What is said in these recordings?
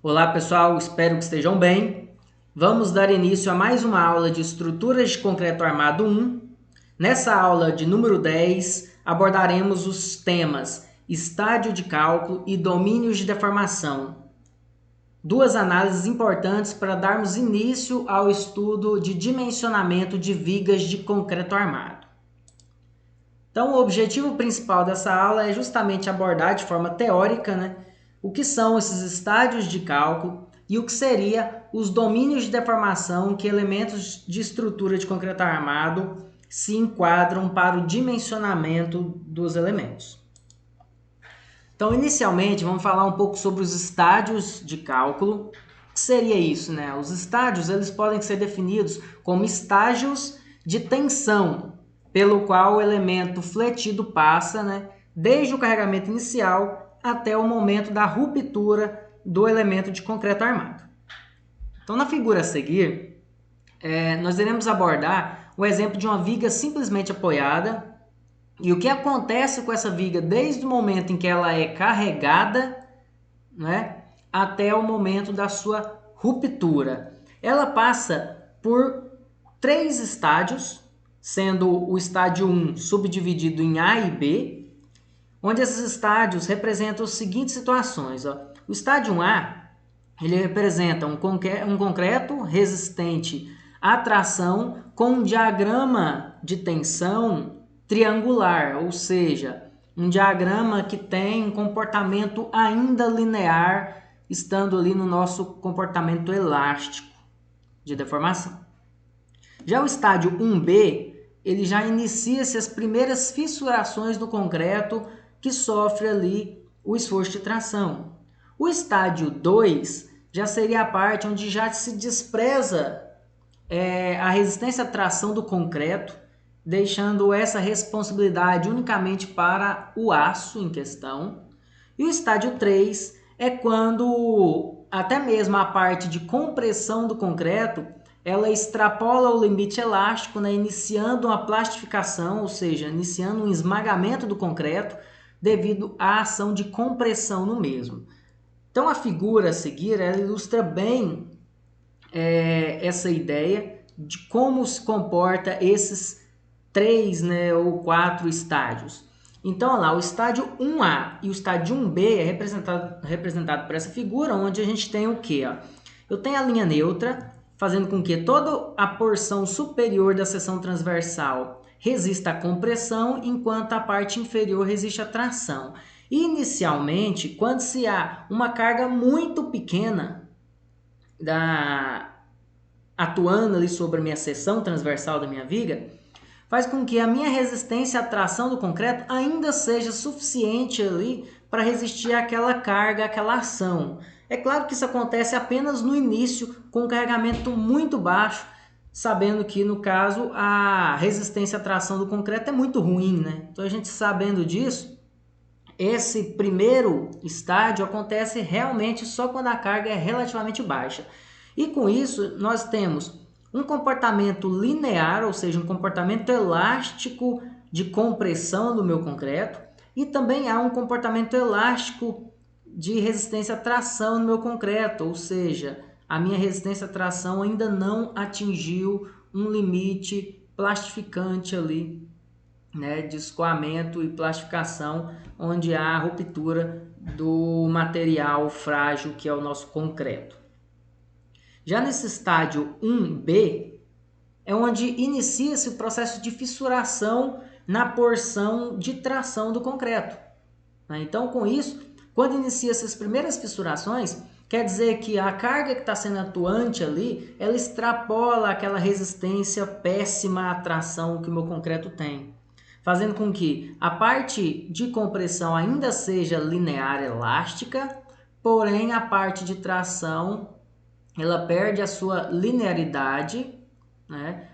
Olá pessoal, espero que estejam bem. Vamos dar início a mais uma aula de Estruturas de Concreto Armado 1. Nessa aula de número 10, abordaremos os temas Estádio de Cálculo e Domínios de Deformação. Duas análises importantes para darmos início ao estudo de dimensionamento de vigas de concreto armado. Então, o objetivo principal dessa aula é justamente abordar de forma teórica, o que são esses estádios de cálculo e o que seria os domínios de deformação que elementos de estrutura de concreto armado se enquadram para o dimensionamento dos elementos. Então, inicialmente, vamos falar um pouco sobre os estádios de cálculo. O que seria isso, Os estádios eles podem ser definidos como estágios de tensão, pelo qual o elemento fletido passa, desde o carregamento inicial até o momento da ruptura do elemento de concreto armado. Então, na figura a seguir, nós iremos abordar o exemplo de uma viga simplesmente apoiada e o que acontece com essa viga desde o momento em que ela é carregada, até o momento da sua ruptura. Ela passa por 3 estádios, sendo o estádio 1 subdividido em A e B, onde esses estádios representam as seguintes situações. O estádio 1A ele representa um concreto resistente à tração com um diagrama de tensão triangular, ou seja, um diagrama que tem um comportamento ainda linear, estando ali no nosso comportamento elástico de deformação. Já o estádio 1B, ele já inicia-se as primeiras fissurações do concreto que sofre ali o esforço de tração. O estádio 2 já seria a parte onde já se despreza a resistência à tração do concreto, deixando essa responsabilidade unicamente para o aço em questão. E o estádio 3 é quando até mesmo a parte de compressão do concreto ela extrapola o limite elástico, iniciando uma plastificação, ou seja, iniciando um esmagamento do concreto devido à ação de compressão no mesmo. Então a figura a seguir ela ilustra bem essa ideia de como se comporta esses 3 ou 4 estádios. Então, olha lá, o estádio 1A e o estádio 1B é representado por essa figura, onde a gente tem o quê? Eu tenho a linha neutra, fazendo com que toda a porção superior da seção transversal resista à compressão, enquanto a parte inferior resiste à tração. Inicialmente, quando se há uma carga muito pequena atuando ali sobre a minha seção transversal da minha viga, faz com que a minha resistência à tração do concreto ainda seja suficiente ali para resistir àquela carga, àquela ação. É claro que isso acontece apenas no início, com um carregamento muito baixo, sabendo que, no caso, a resistência à tração do concreto é muito ruim, Então, a gente sabendo disso, esse primeiro estágio acontece realmente só quando a carga é relativamente baixa. E com isso, nós temos um comportamento linear, ou seja, um comportamento elástico de compressão do meu concreto, e também há um comportamento elástico de resistência à tração no meu concreto, ou seja, a minha resistência à tração ainda não atingiu um limite plastificante ali, de escoamento e plastificação, onde há a ruptura do material frágil que é o nosso concreto. Já nesse estádio 1B, é onde inicia-se o processo de fissuração na porção de tração do concreto. Então, com isso, quando inicia-se as primeiras fissurações, quer dizer que a carga que está sendo atuante ali, ela extrapola aquela resistência péssima à tração que o meu concreto tem, fazendo com que a parte de compressão ainda seja linear elástica, porém a parte de tração ela perde a sua linearidade,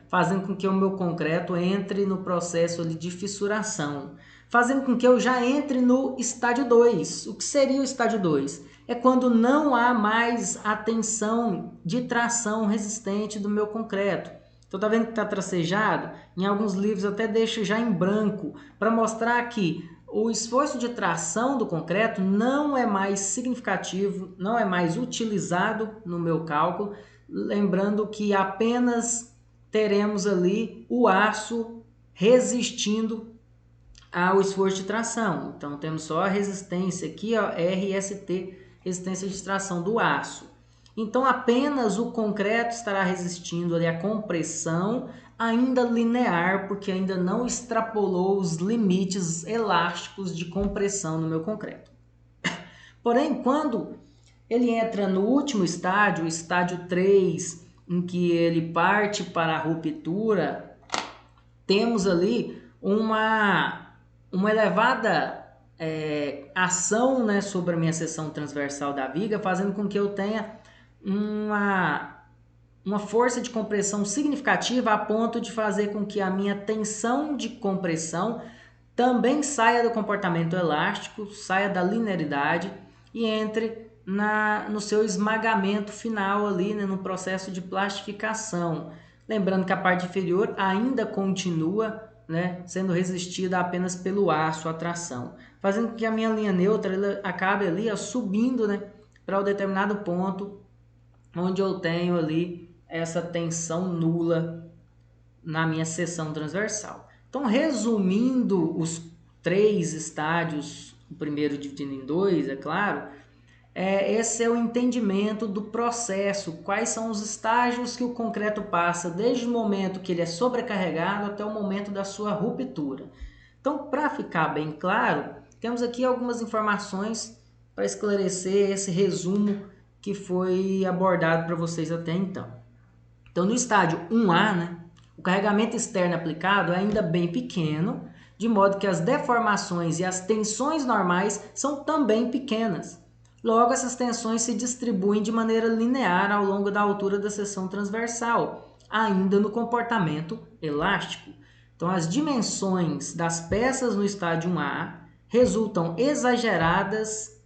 fazendo com que o meu concreto entre no processo ali de fissuração, fazendo com que eu já entre no estádio 2. O que seria o estádio 2? É quando não há mais a tensão de tração resistente do meu concreto. Então, tá vendo que está tracejado? Em alguns livros eu até deixo já em branco, para mostrar que o esforço de tração do concreto não é mais significativo, não é mais utilizado no meu cálculo, lembrando que apenas teremos ali o aço resistindo ao esforço de tração. Então, temos só a resistência aqui, ó, RST, resistência de tração do aço. Então, apenas o concreto estará resistindo ali à compressão, ainda linear, porque ainda não extrapolou os limites elásticos de compressão no meu concreto. Porém, quando ele entra no último estágio, o estágio 3, em que ele parte para a ruptura, temos ali uma elevada ação, né, sobre a minha seção transversal da viga, fazendo com que eu tenha uma força de compressão significativa a ponto de fazer com que a minha tensão de compressão também saia do comportamento elástico, saia da linearidade e entre no seu esmagamento final ali, né, no processo de plastificação. Lembrando que a parte inferior ainda continua, né, sendo resistida apenas pelo aço, a tração, fazendo com que a minha linha neutra ela acabe ali subindo, né, para um determinado ponto onde eu tenho ali essa tensão nula na minha seção transversal. Então, resumindo os 3 estádios, o primeiro dividindo em 2, é claro, esse é o entendimento do processo, quais são os estágios que o concreto passa desde o momento que ele é sobrecarregado até o momento da sua ruptura. Então, para ficar bem claro, temos aqui algumas informações para esclarecer esse resumo que foi abordado para vocês até então. Então, no estágio 1A, né, o carregamento externo aplicado é ainda bem pequeno, de modo que as deformações e as tensões normais são também pequenas. Logo, essas tensões se distribuem de maneira linear ao longo da altura da seção transversal, ainda no comportamento elástico. Então, as dimensões das peças no estágio 1A resultam exageradas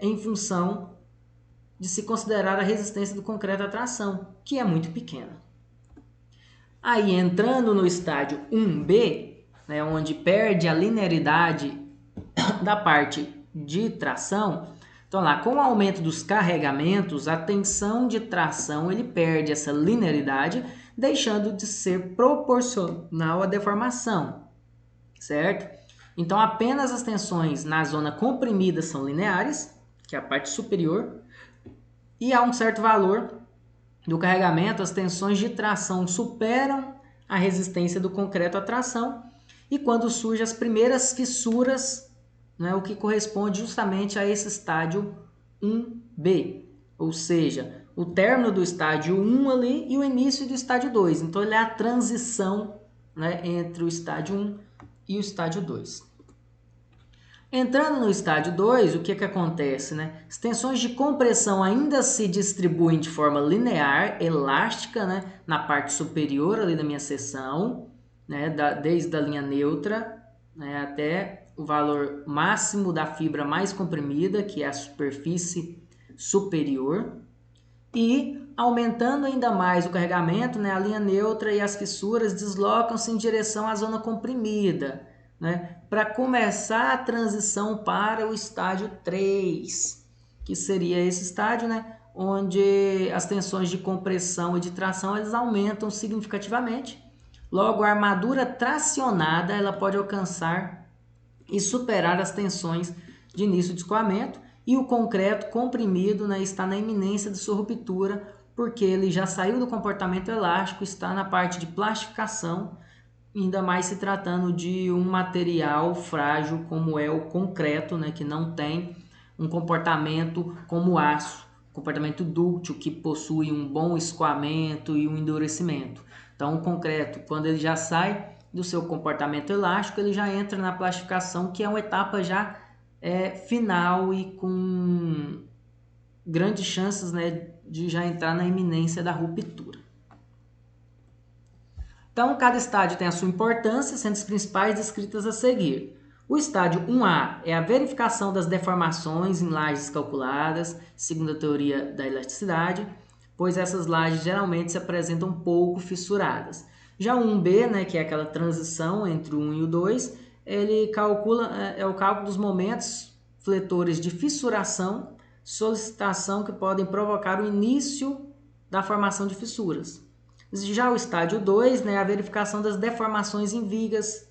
em função de se considerar a resistência do concreto à tração, que é muito pequena. Aí, entrando no estágio 1B, né, onde perde a linearidade da parte de tração, então lá, com o aumento dos carregamentos, a tensão de tração ele perde essa linearidade, deixando de ser proporcional à deformação, certo? Então, apenas as tensões na zona comprimida são lineares, que é a parte superior, e a um certo valor do carregamento, as tensões de tração superam a resistência do concreto à tração, e quando surgem as primeiras fissuras, né, o que corresponde justamente a esse estágio 1B, ou seja, o término do estágio 1 ali e o início do estágio 2. Então, ele é a transição, né, entre o estágio 1 e o estágio 2. Entrando no estágio 2, o que acontece? Né? As tensões de compressão ainda se distribuem de forma linear, elástica, né? Na parte superior ali da minha seção, né? Desde a linha neutra, né? Até o valor máximo da fibra mais comprimida, que é a superfície superior. E aumentando ainda mais o carregamento, né? A linha neutra e as fissuras deslocam-se em direção à zona comprimida, né, para começar a transição para o estágio 3, que seria esse estágio, né, onde as tensões de compressão e de tração eles aumentam significativamente. Logo, a armadura tracionada ela pode alcançar e superar as tensões de início de escoamento, e o concreto comprimido, né, está na iminência de sua ruptura, porque ele já saiu do comportamento elástico, está na parte de plastificação, ainda mais se tratando de um material frágil como é o concreto, né, que não tem um comportamento como o aço, comportamento dúctil, que possui um bom escoamento e um endurecimento. Então, o concreto, quando ele já sai do seu comportamento elástico, ele já entra na plastificação, que é uma etapa já final e com grandes chances, né, de já entrar na iminência da ruptura. Então, cada estágio tem a sua importância, sendo as principais descritas a seguir. O estágio 1A é a verificação das deformações em lajes calculadas, segundo a teoria da elasticidade, pois essas lajes geralmente se apresentam pouco fissuradas. Já o 1B, né, que é aquela transição entre o 1 e o 2, ele calcula o cálculo dos momentos fletores de fissuração, solicitação que podem provocar o início da formação de fissuras. Já o estágio 2, né, a verificação das deformações em vigas,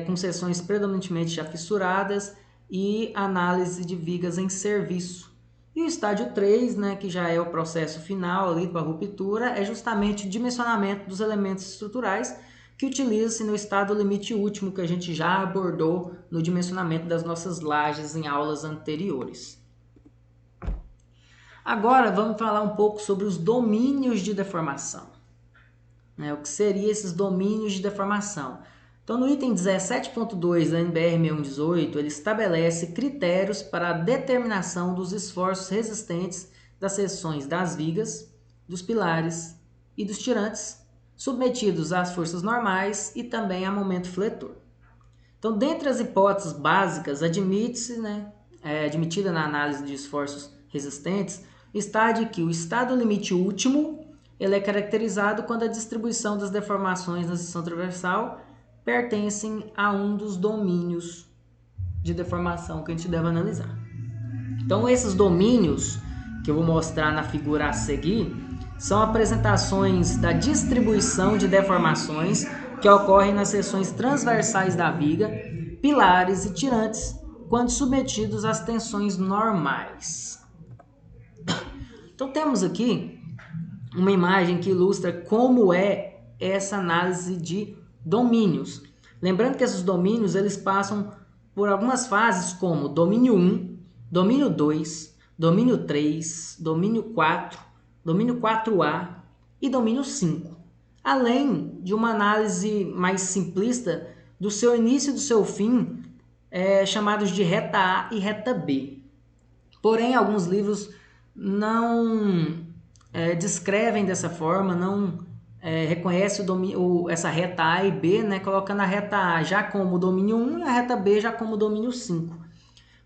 com seções predominantemente já fissuradas e análise de vigas em serviço. E o estágio 3, né, que já é o processo final ali para a ruptura, é justamente o dimensionamento dos elementos estruturais, que utiliza-se no estado limite último que a gente já abordou no dimensionamento das nossas lajes em aulas anteriores. Agora vamos falar um pouco sobre os domínios de deformação. O que seriam esses domínios de deformação? Então, no item 17.2 da NBR 6118, ele estabelece critérios para a determinação dos esforços resistentes das seções das vigas, dos pilares e dos tirantes, submetidos às forças normais e também a momento fletor. Então, dentre as hipóteses básicas, admitida na análise de esforços resistentes, está de que o estado limite último ele é caracterizado quando a distribuição das deformações na seção transversal pertencem a um dos domínios de deformação que a gente deve analisar. Então, esses domínios que eu vou mostrar na figura a seguir são apresentações da distribuição de deformações que ocorrem nas seções transversais da viga, pilares e tirantes, quando submetidos às tensões normais. Então, temos aqui uma imagem que ilustra como é essa análise de domínios. Lembrando que esses domínios eles passam por algumas fases como domínio 1, domínio 2, domínio 3, domínio 4, domínio 4A e domínio 5. Além de uma análise mais simplista do seu início e do seu fim, chamados de reta A e reta B. Porém, alguns livros não descrevem dessa forma, não reconhece essa reta A e B, né, colocando a reta A já como domínio 1 e a reta B já como domínio 5.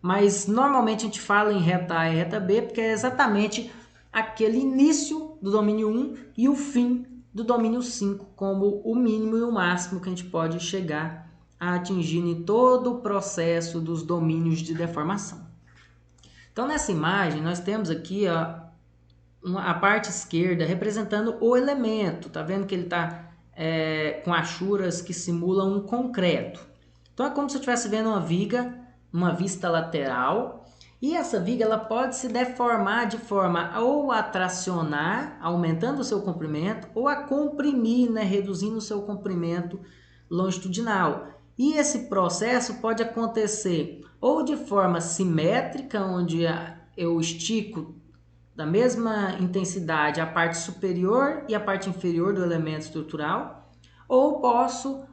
Mas normalmente a gente fala em reta A e reta B porque é exatamente aquele início do domínio 1 e o fim do domínio 5 como o mínimo e o máximo que a gente pode chegar a atingir em todo o processo dos domínios de deformação. Então nessa imagem nós temos aqui a parte esquerda representando o elemento. Tá vendo que ele está com achuras que simulam um concreto. Então é como se eu estivesse vendo uma viga, uma vista lateral. E essa viga ela pode se deformar de forma ou a tracionar, aumentando o seu comprimento, ou a comprimir, né, reduzindo o seu comprimento longitudinal. E esse processo pode acontecer ou de forma simétrica, onde eu estico da mesma intensidade a parte superior e a parte inferior do elemento estrutural, ou posso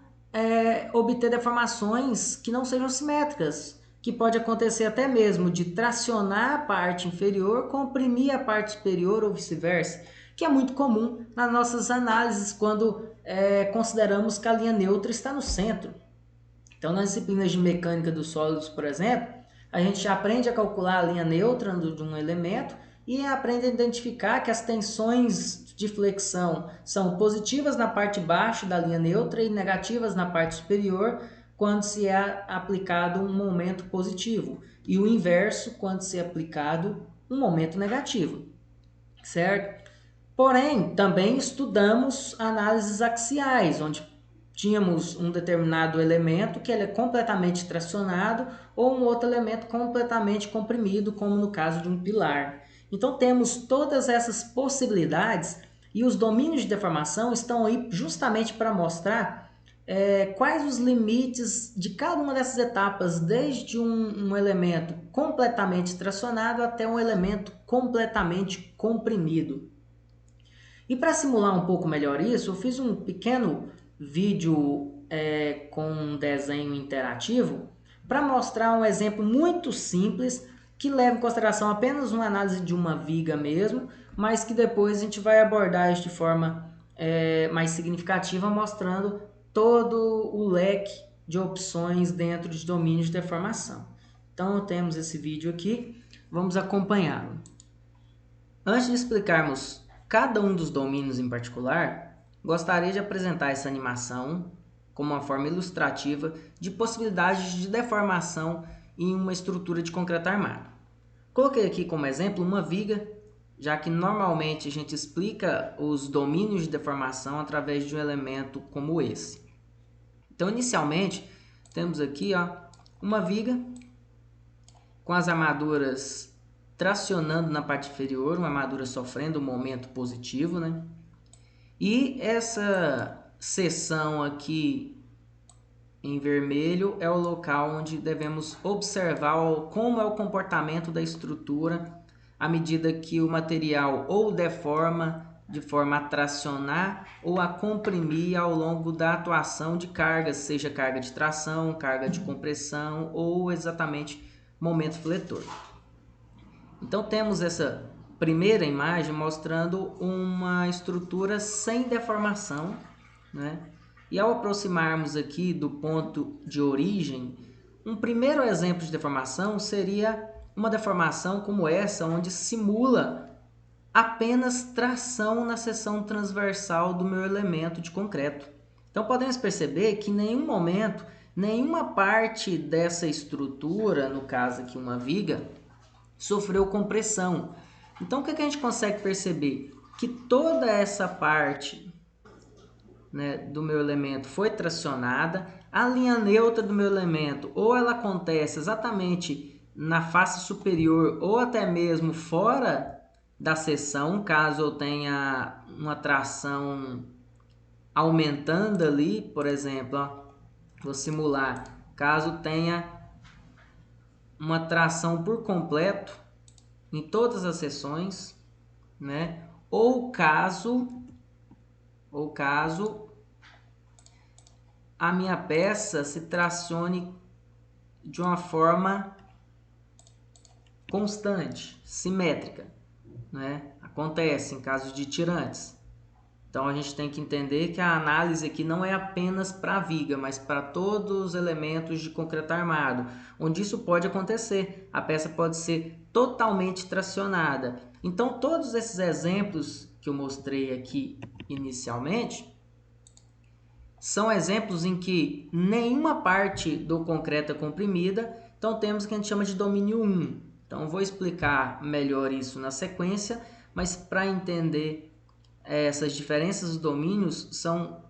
obter deformações que não sejam simétricas, que pode acontecer até mesmo de tracionar a parte inferior, comprimir a parte superior ou vice-versa, que é muito comum nas nossas análises quando consideramos que a linha neutra está no centro. Então, nas disciplinas de mecânica dos sólidos, por exemplo, a gente aprende a calcular a linha neutra de um elemento e aprende a identificar que as tensões de flexão são positivas na parte baixa da linha neutra e negativas na parte superior quando se é aplicado um momento positivo e o inverso quando se é aplicado um momento negativo, certo? Porém, também estudamos análises axiais, onde tínhamos um determinado elemento que ele é completamente tracionado ou um outro elemento completamente comprimido, como no caso de um pilar. Então temos todas essas possibilidades e os domínios de deformação estão aí justamente para mostrar quais os limites de cada uma dessas etapas, desde um elemento completamente tracionado até um elemento completamente comprimido. E para simular um pouco melhor isso, eu fiz um pequeno vídeo com um desenho interativo para mostrar um exemplo muito simples que leva em consideração apenas uma análise de uma viga mesmo, mas que depois a gente vai abordar isso de forma mais significativa, mostrando todo o leque de opções dentro de domínios de deformação. Então temos esse vídeo aqui, vamos acompanhá-lo. Antes de explicarmos cada um dos domínios em particular, gostaria de apresentar essa animação como uma forma ilustrativa de possibilidades de deformação em uma estrutura de concreto armado. Coloquei aqui como exemplo uma viga, já que normalmente a gente explica os domínios de deformação através de um elemento como esse. Então, inicialmente, temos aqui uma viga com as armaduras tracionando na parte inferior, uma armadura sofrendo um momento positivo, né? E essa seção aqui em vermelho é o local onde devemos observar como é o comportamento da estrutura à medida que o material ou deforma de forma a tracionar ou a comprimir ao longo da atuação de cargas, seja carga de tração, carga de compressão ou exatamente momento fletor. Então temos essa primeira imagem mostrando uma estrutura sem deformação, né? E ao aproximarmos aqui do ponto de origem, um primeiro exemplo de deformação seria uma deformação como essa, onde simula apenas tração na seção transversal do meu elemento de concreto. Então podemos perceber que em nenhum momento, nenhuma parte dessa estrutura, no caso aqui uma viga, sofreu compressão. Então o que a gente consegue perceber? Que toda essa parte, né, do meu elemento foi tracionada, a linha neutra do meu elemento ou ela acontece exatamente na face superior ou até mesmo fora da seção, caso eu tenha uma tração aumentando ali, por exemplo, vou simular, caso tenha uma tração por completo em todas as seções, né? Ou caso a minha peça se tracione de uma forma constante, simétrica, né? Acontece em casos de tirantes. Então a gente tem que entender que a análise aqui não é apenas para a viga, mas para todos os elementos de concreto armado, onde isso pode acontecer. A peça pode ser totalmente tracionada. Então todos esses exemplos que eu mostrei aqui inicialmente são exemplos em que nenhuma parte do concreto é comprimida, então temos o que a gente chama de domínio 1. Então eu vou explicar melhor isso na sequência, mas para entender essas diferenças dos domínios são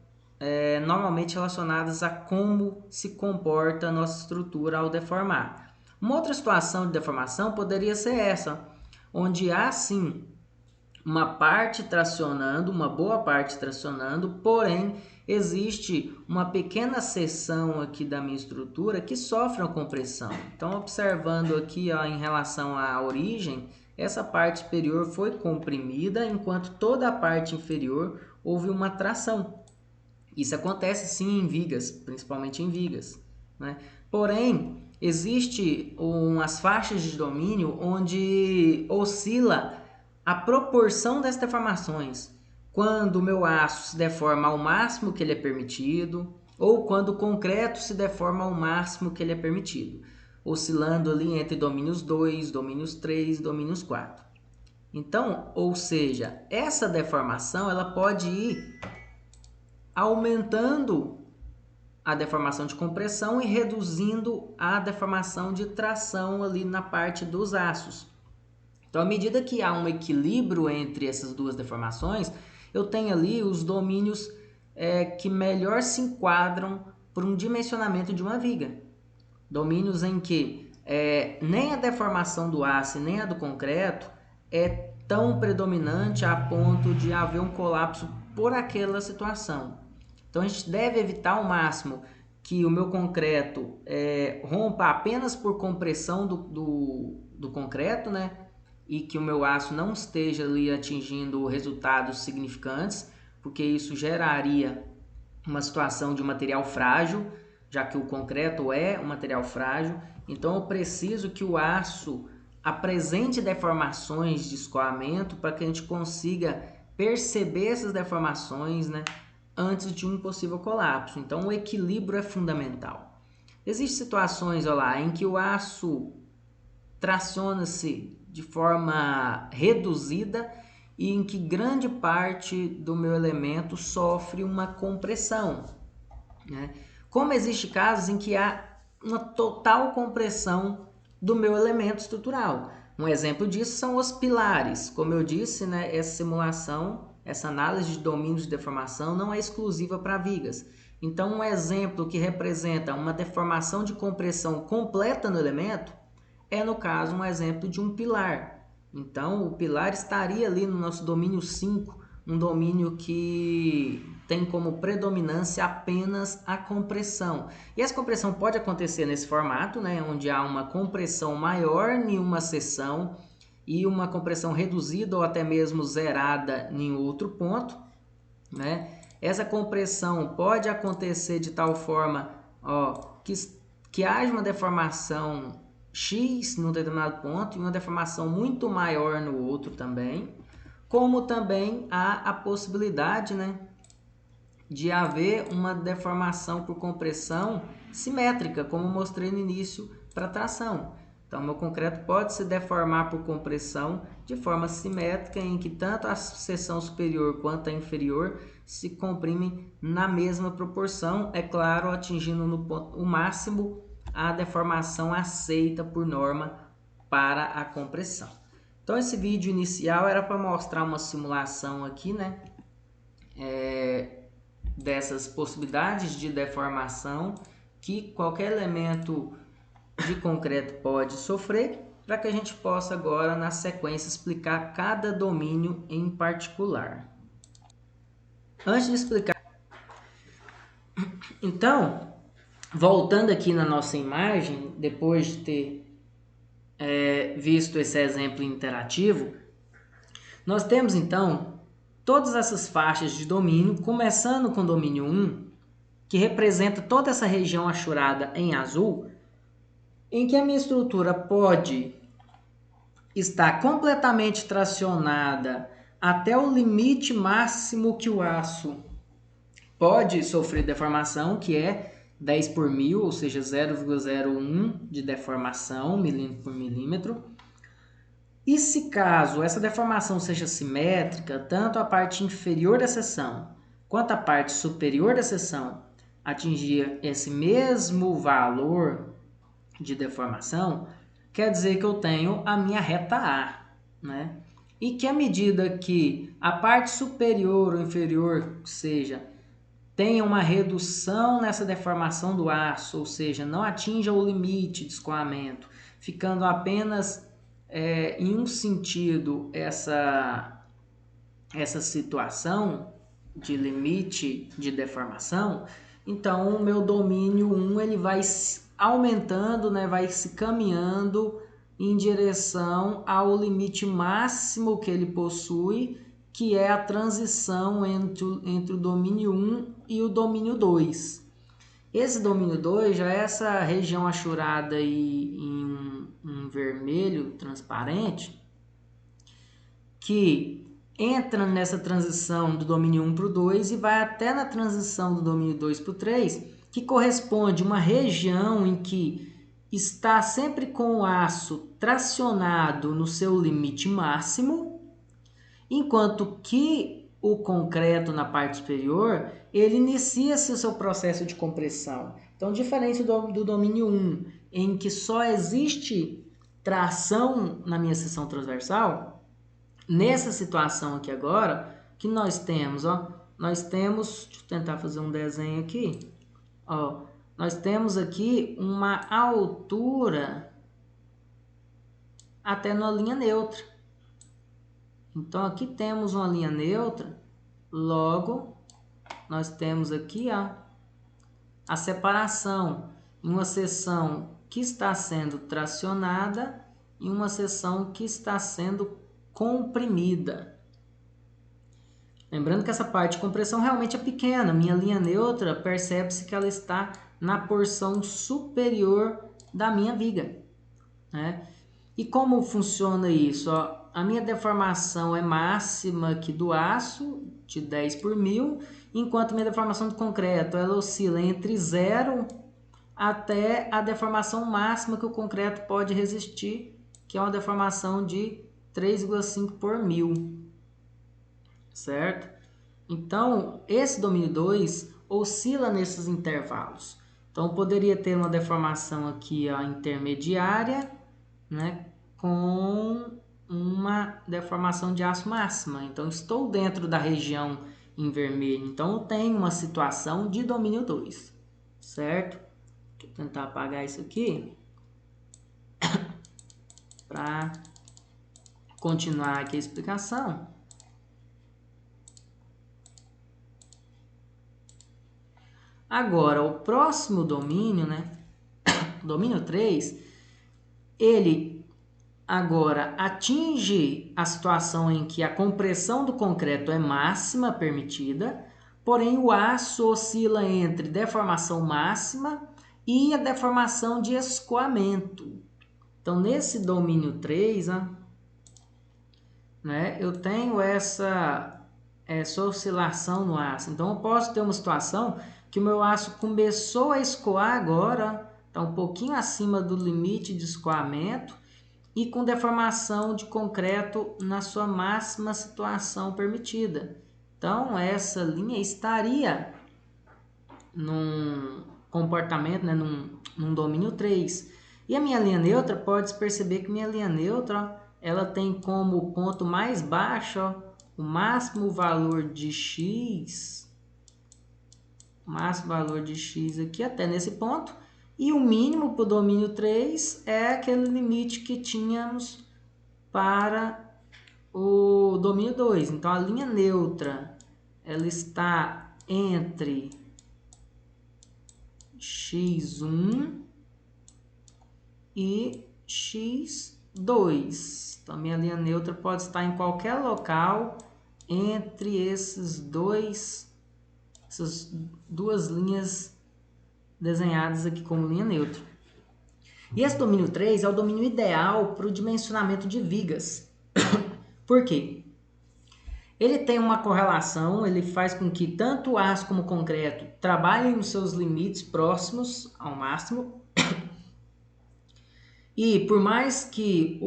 normalmente relacionadas a como se comporta a nossa estrutura ao deformar. Uma outra situação de deformação poderia ser essa, onde há sim uma parte tracionando, uma boa parte tracionando, porém existe uma pequena seção aqui da minha estrutura que sofre uma compressão. Então, observando aqui em relação à origem, essa parte superior foi comprimida, enquanto toda a parte inferior houve uma tração. Isso acontece sim em vigas, principalmente em vigas, né? Porém, existe umas faixas de domínio onde oscila a proporção das deformações. Quando o meu aço se deforma ao máximo que ele é permitido, ou quando o concreto se deforma ao máximo que ele é permitido, oscilando ali entre domínios 2, domínios 3, domínios 4. Então, ou seja, essa deformação ela pode ir aumentando a deformação de compressão e reduzindo a deformação de tração ali na parte dos aços. Então, à medida que há um equilíbrio entre essas duas deformações, eu tenho ali os domínios que melhor se enquadram por um dimensionamento de uma viga. Domínios em que nem a deformação do aço nem a do concreto é tão predominante a ponto de haver um colapso por aquela situação. Então, a gente deve evitar ao máximo que o meu concreto rompa apenas por compressão do concreto, né? E que o meu aço não esteja ali atingindo resultados significantes, porque isso geraria uma situação de material frágil, já que o concreto é um material frágil. Então eu preciso que o aço apresente deformações de escoamento para que a gente consiga perceber essas deformações, né, antes de um possível colapso. Então o equilíbrio é fundamental. Existem situações, olha lá, em que o aço traciona-se de forma reduzida e em que grande parte do meu elemento sofre uma compressão. né? Como existem casos em que há uma total compressão do meu elemento estrutural. Um exemplo disso são os pilares. Como eu disse, né, essa simulação, essa análise de domínios de deformação não é exclusiva para vigas. Então, um exemplo que representa uma deformação de compressão completa no elemento é, no caso, um exemplo de um pilar. Então, o pilar estaria ali no nosso domínio 5, um domínio que tem como predominância apenas a compressão. E essa compressão pode acontecer nesse formato, né, onde há uma compressão maior em uma seção e uma compressão reduzida ou até mesmo zerada em outro ponto, né? Essa compressão pode acontecer de tal forma, que haja uma deformação X num determinado ponto e uma deformação muito maior no outro também, como também há a possibilidade, né, de haver uma deformação por compressão simétrica, como mostrei no início para tração. Então, meu concreto pode se deformar por compressão de forma simétrica, em que tanto a seção superior quanto a inferior se comprimem na mesma proporção, é claro, atingindo no ponto, o máximo a deformação aceita por norma para a compressão. Então, esse vídeo inicial era para mostrar uma simulação aqui, né? Dessas possibilidades de deformação que qualquer elemento de concreto pode sofrer, para que a gente possa agora, na sequência, explicar cada domínio em particular. Antes de explicar, então, voltando aqui na nossa imagem, depois de ter visto esse exemplo interativo, nós temos então todas essas faixas de domínio, começando com o domínio 1, que representa toda essa região achurada em azul, em que a minha estrutura pode estar completamente tracionada até o limite máximo que o aço pode sofrer deformação, que é 10 por mil, ou seja, 0,01 de deformação, milímetro por milímetro. E se caso essa deformação seja simétrica, tanto a parte inferior da seção quanto a parte superior da seção atingir esse mesmo valor de deformação, quer dizer que eu tenho a minha reta A, né? E que à medida que a parte superior ou inferior, seja, tenha uma redução nessa deformação do aço, ou seja, não atinja o limite de escoamento, ficando apenas em um sentido essa situação de limite de deformação, então o meu domínio 1 ele vai aumentando, né, vai se caminhando em direção ao limite máximo que ele possui, que é a transição entre o domínio 1 e o domínio 2. Esse domínio 2 já é essa região achurada aí em um vermelho transparente, que entra nessa transição do domínio 1 para o 2 e vai até na transição do domínio 2 para o 3, que corresponde a uma região em que está sempre com o aço tracionado no seu limite máximo, enquanto que o concreto na parte superior, ele inicia-se o seu processo de compressão. Então, diferente do domínio 1, em que só existe tração na minha seção transversal, nessa situação aqui agora, que nós temos, nós temos, deixa eu tentar fazer um desenho aqui, nós temos aqui uma altura até na linha neutra. Então, aqui temos uma linha neutra, logo, nós temos aqui a separação em uma seção que está sendo tracionada e uma seção que está sendo comprimida. Lembrando que essa parte de compressão realmente é pequena. Minha linha neutra, percebe-se que ela está na porção superior da minha viga, né? E como funciona isso? A minha deformação é máxima aqui do aço, de 10 por mil, enquanto minha deformação do concreto ela oscila entre 0 até a deformação máxima que o concreto pode resistir, que é uma deformação de 3,5 por mil. Certo? Então, esse domínio 2, oscila nesses intervalos. Então, poderia ter uma deformação aqui, ó, intermediária, né, com uma deformação de aço máxima. Então, estou dentro da região em vermelho. Então, eu tenho uma situação de domínio 2, certo? Vou tentar apagar isso aqui para continuar aqui a explicação. Agora, o próximo domínio, né, domínio 3, ele agora atinge a situação em que a compressão do concreto é máxima permitida, porém o aço oscila entre deformação máxima e a deformação de escoamento. Então, nesse domínio 3, né, eu tenho essa oscilação no aço. Então, eu posso ter uma situação que o meu aço começou a escoar agora, está um pouquinho acima do limite de escoamento e com deformação de concreto na sua máxima situação permitida. Então, essa linha estaria num comportamento, né, num domínio 3. E a minha linha neutra, pode perceber que minha linha neutra, ó, ela tem como ponto mais baixo, ó, o máximo valor de x, aqui até nesse ponto, e o mínimo para o domínio 3 é aquele limite que tínhamos para o domínio 2. Então, a linha neutra ela está entre x1 e x2. Então, a minha linha neutra pode estar em qualquer local entre essas duas linhas desenhadas aqui como linha neutra. E esse domínio 3 é o domínio ideal para o dimensionamento de vigas. Por quê? Ele tem uma correlação, ele faz com que tanto o aço como o concreto trabalhem nos seus limites próximos ao máximo. E por mais que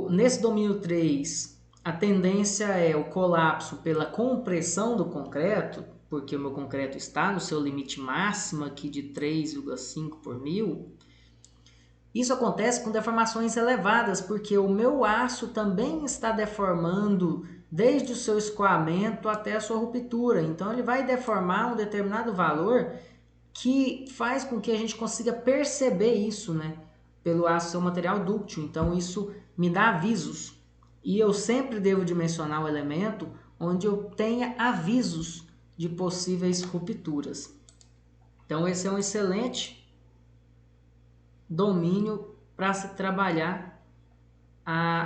nesse domínio 3 a tendência é o colapso pela compressão do concreto, porque o meu concreto está no seu limite máximo aqui de 3,5 por mil, isso acontece com deformações elevadas, porque o meu aço também está deformando desde o seu escoamento até a sua ruptura. Então, ele vai deformar um determinado valor que faz com que a gente consiga perceber isso, né? Pelo aço ser um material dúctil. Então, isso me dá avisos. E eu sempre devo dimensionar o elemento onde eu tenha avisos de possíveis rupturas. Então, esse é um excelente domínio para se trabalhar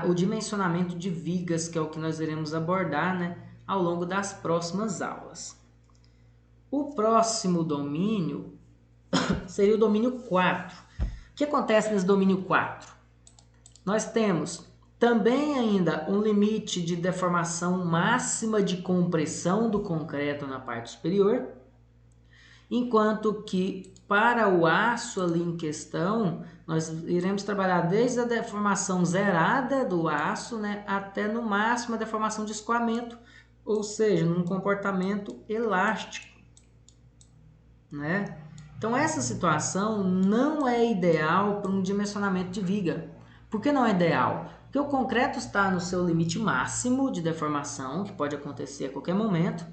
o dimensionamento de vigas, que é o que nós iremos abordar, né, ao longo das próximas aulas. O próximo domínio seria o domínio 4. O que acontece nesse domínio 4? Nós temos também ainda um limite de deformação máxima de compressão do concreto na parte superior, enquanto que para o aço ali em questão, nós iremos trabalhar desde a deformação zerada do aço, né, até no máximo a deformação de escoamento, ou seja, num comportamento elástico, né? Então essa situação não é ideal para um dimensionamento de viga. Por que não é ideal? Porque o concreto está no seu limite máximo de deformação, que pode acontecer a qualquer momento,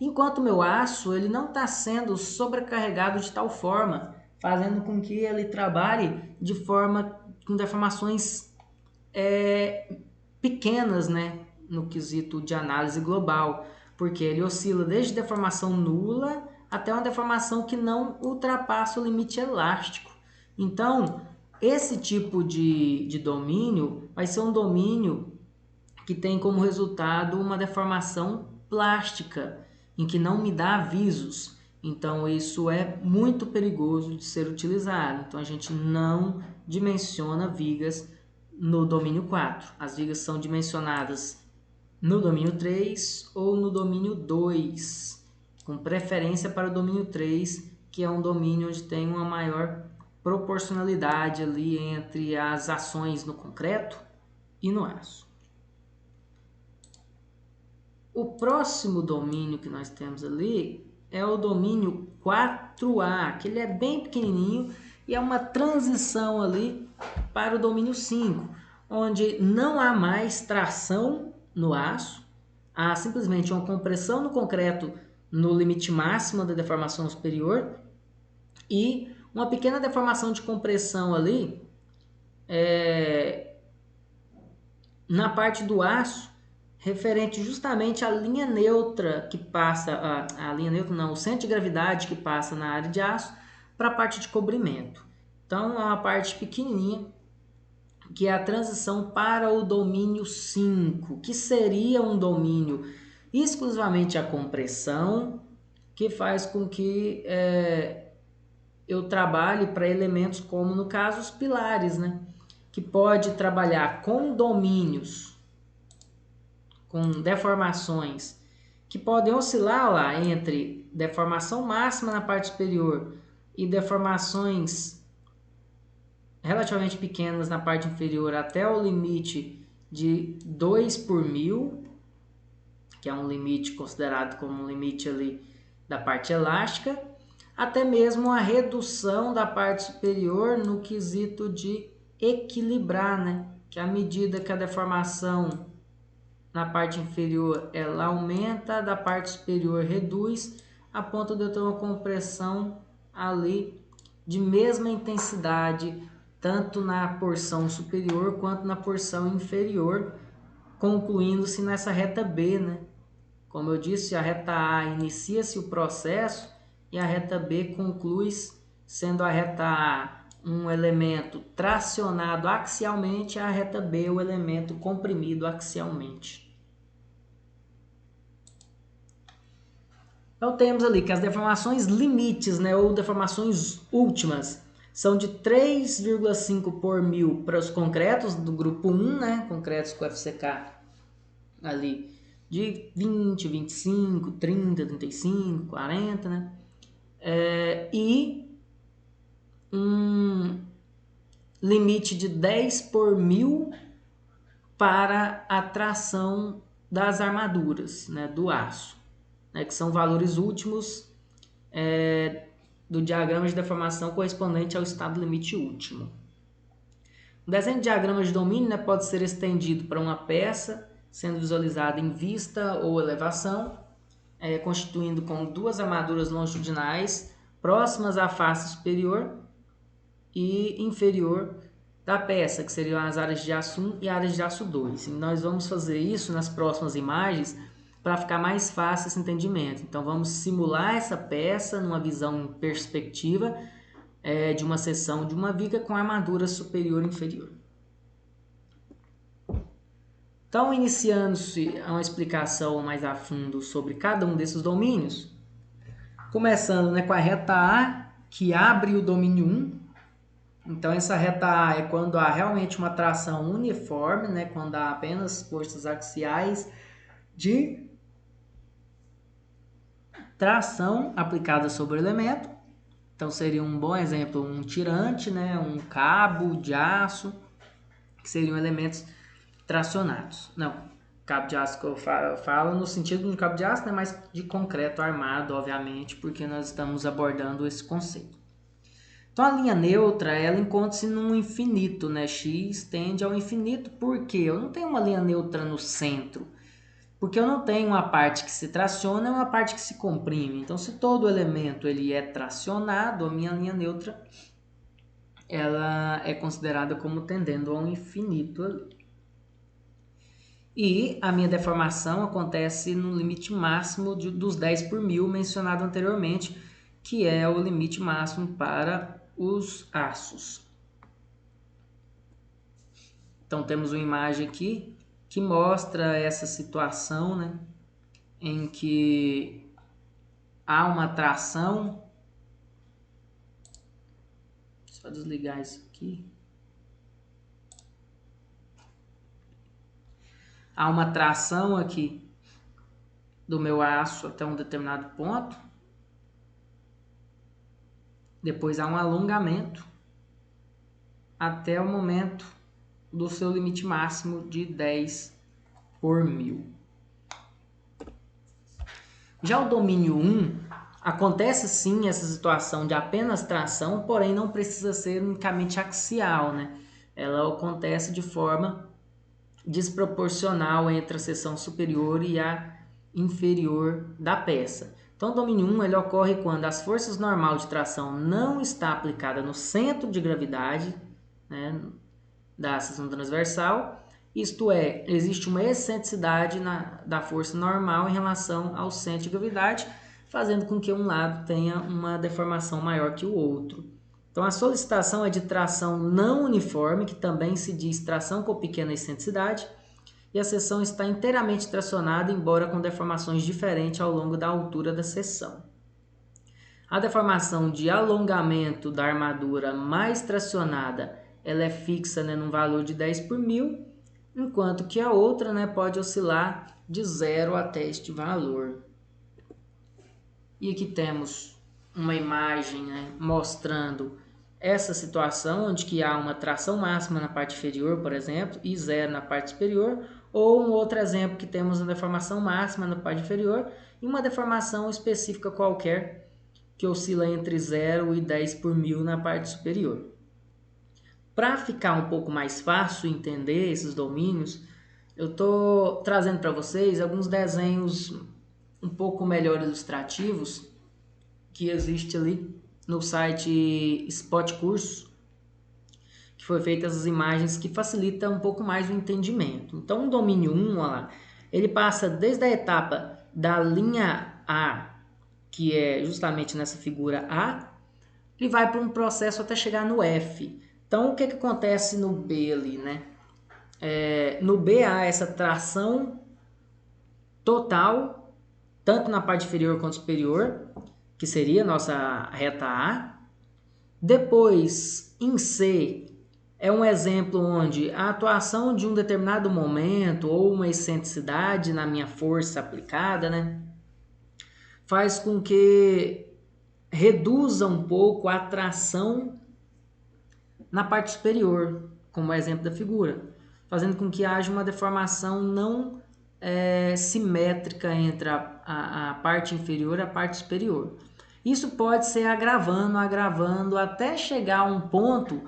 enquanto o meu aço ele não está sendo sobrecarregado de tal forma, fazendo com que ele trabalhe de forma com deformações pequenas, né, no quesito de análise global, porque ele oscila desde deformação nula até uma deformação que não ultrapassa o limite elástico. Então, esse tipo de domínio vai ser um domínio que tem como resultado uma deformação plástica, em que não me dá avisos. Então, isso é muito perigoso de ser utilizado. Então, a gente não dimensiona vigas no domínio 4. As vigas são dimensionadas no domínio 3 ou no domínio 2, com preferência para o domínio 3, que é um domínio onde tem uma maior proporcionalidade ali entre as ações no concreto e no aço. O próximo domínio que nós temos ali é o domínio 4A, que ele é bem pequenininho e é uma transição ali para o domínio 5, onde não há mais tração no aço, há simplesmente uma compressão no concreto no limite máximo da deformação superior e uma pequena deformação de compressão ali na parte do aço, referente justamente à linha neutra que passa, a linha neutra não, o centro de gravidade que passa na área de aço para a parte de cobrimento. Então é uma parte pequenininha que é a transição para o domínio 5, que seria um domínio exclusivamente a compressão, que faz com que eu trabalhe para elementos como, no caso, os pilares, né? Que pode trabalhar com domínios, com deformações, que podem oscilar lá entre deformação máxima na parte superior e deformações relativamente pequenas na parte inferior até o limite de 2 por 1000, que é um limite considerado como um limite ali da parte elástica, até mesmo a redução da parte superior no quesito de equilibrar, né? Que à medida que a deformação na parte inferior ela aumenta, da parte superior reduz, a ponto de eu ter uma compressão ali de mesma intensidade, tanto na porção superior quanto na porção inferior, concluindo-se nessa reta B, né? Como eu disse, a reta A inicia-se o processo e a reta B conclui, sendo a reta A um elemento tracionado axialmente, a reta B o elemento comprimido axialmente. Então temos ali que as deformações limites, né, ou deformações últimas, são de 3,5 por 1000 para os concretos do grupo 1, né, concretos com FCK ali de 20, 25, 30, 35, 40, né, e um limite de 10 por 1000 para a tração das armaduras, né, do aço, né, que são valores últimos do diagrama de deformação correspondente ao estado limite último. O desenho de diagrama de domínio, né, pode ser estendido para uma peça, sendo visualizada em vista ou elevação, constituindo com duas armaduras longitudinais próximas à face superior e inferior da peça, que seriam as áreas de aço 1 e áreas de aço 2. E nós vamos fazer isso nas próximas imagens para ficar mais fácil esse entendimento. Então vamos simular essa peça numa visão em perspectiva de uma seção de uma viga com armadura superior e inferior. Então, iniciando-se uma explicação mais a fundo sobre cada um desses domínios, começando, né, com a reta A, que abre o domínio 1. Então, essa reta A é quando há realmente uma tração uniforme, né, quando há apenas forças axiais de tração aplicada sobre o elemento. Então, seria um bom exemplo um tirante, né, um cabo de aço, que seriam elementos tracionados. Não, cabo de aço que eu falo no sentido de cabo de aço, né, mas de concreto armado, obviamente, porque nós estamos abordando esse conceito. Então, a linha neutra, ela encontra-se num infinito, né? X tende ao infinito, porque eu não tenho uma linha neutra no centro, porque eu não tenho uma parte que se traciona e uma parte que se comprime. Então, se todo elemento ele é tracionado, a minha linha neutra ela é considerada como tendendo ao infinito ali. E a minha deformação acontece no limite máximo dos 10 por 1000 mencionado anteriormente, que é o limite máximo para os aços. Então temos uma imagem aqui que mostra essa situação, né, em que há uma tração. Só desligar isso aqui. Há uma tração aqui do meu aço até um determinado ponto. Depois há um alongamento até o momento do seu limite máximo de 10 por 1000. Já o domínio 1, Acontece sim essa situação de apenas tração, porém não precisa ser unicamente axial, né? Ela acontece de forma desproporcional entre a seção superior e a inferior da peça. Então, o domínio 1 ele ocorre quando as forças normais de tração não está aplicada no centro de gravidade, né, da seção transversal, isto é, existe uma excentricidade da força normal em relação ao centro de gravidade, fazendo com que um lado tenha uma deformação maior que o outro. Então, a solicitação é de tração não uniforme, que também se diz tração com pequena excentricidade, e a seção está inteiramente tracionada, embora com deformações diferentes ao longo da altura da seção. A deformação de alongamento da armadura mais tracionada ela é fixa, né, num valor de 10 por mil, enquanto que a outra, né, pode oscilar de 0 até este valor. E aqui temos uma imagem, né, mostrando essa situação, onde que há uma tração máxima na parte inferior, por exemplo, e 0 na parte superior, ou um outro exemplo que temos uma deformação máxima na parte inferior e uma deformação específica qualquer que oscila entre 0 e 10 por mil na parte superior. Para ficar um pouco mais fácil entender esses domínios, eu estou trazendo para vocês alguns desenhos um pouco melhor ilustrativos que existe ali no site Spot Cursos, que foi feita essas imagens que facilita um pouco mais o entendimento. Então, o domínio 1, olha lá, ele passa desde a etapa da linha A, que é justamente nessa figura A, e vai para um processo até chegar no F. Então, o que acontece no B ali, né? No B há essa tração total, tanto na parte inferior quanto superior, que seria a nossa reta A. Depois, em C, é um exemplo onde a atuação de um determinado momento ou uma excentricidade na minha força aplicada, né, faz com que reduza um pouco a tração na parte superior, como é o exemplo da figura, fazendo com que haja uma deformação não simétrica entre a parte inferior e a parte superior. Isso pode ser agravando até chegar a um ponto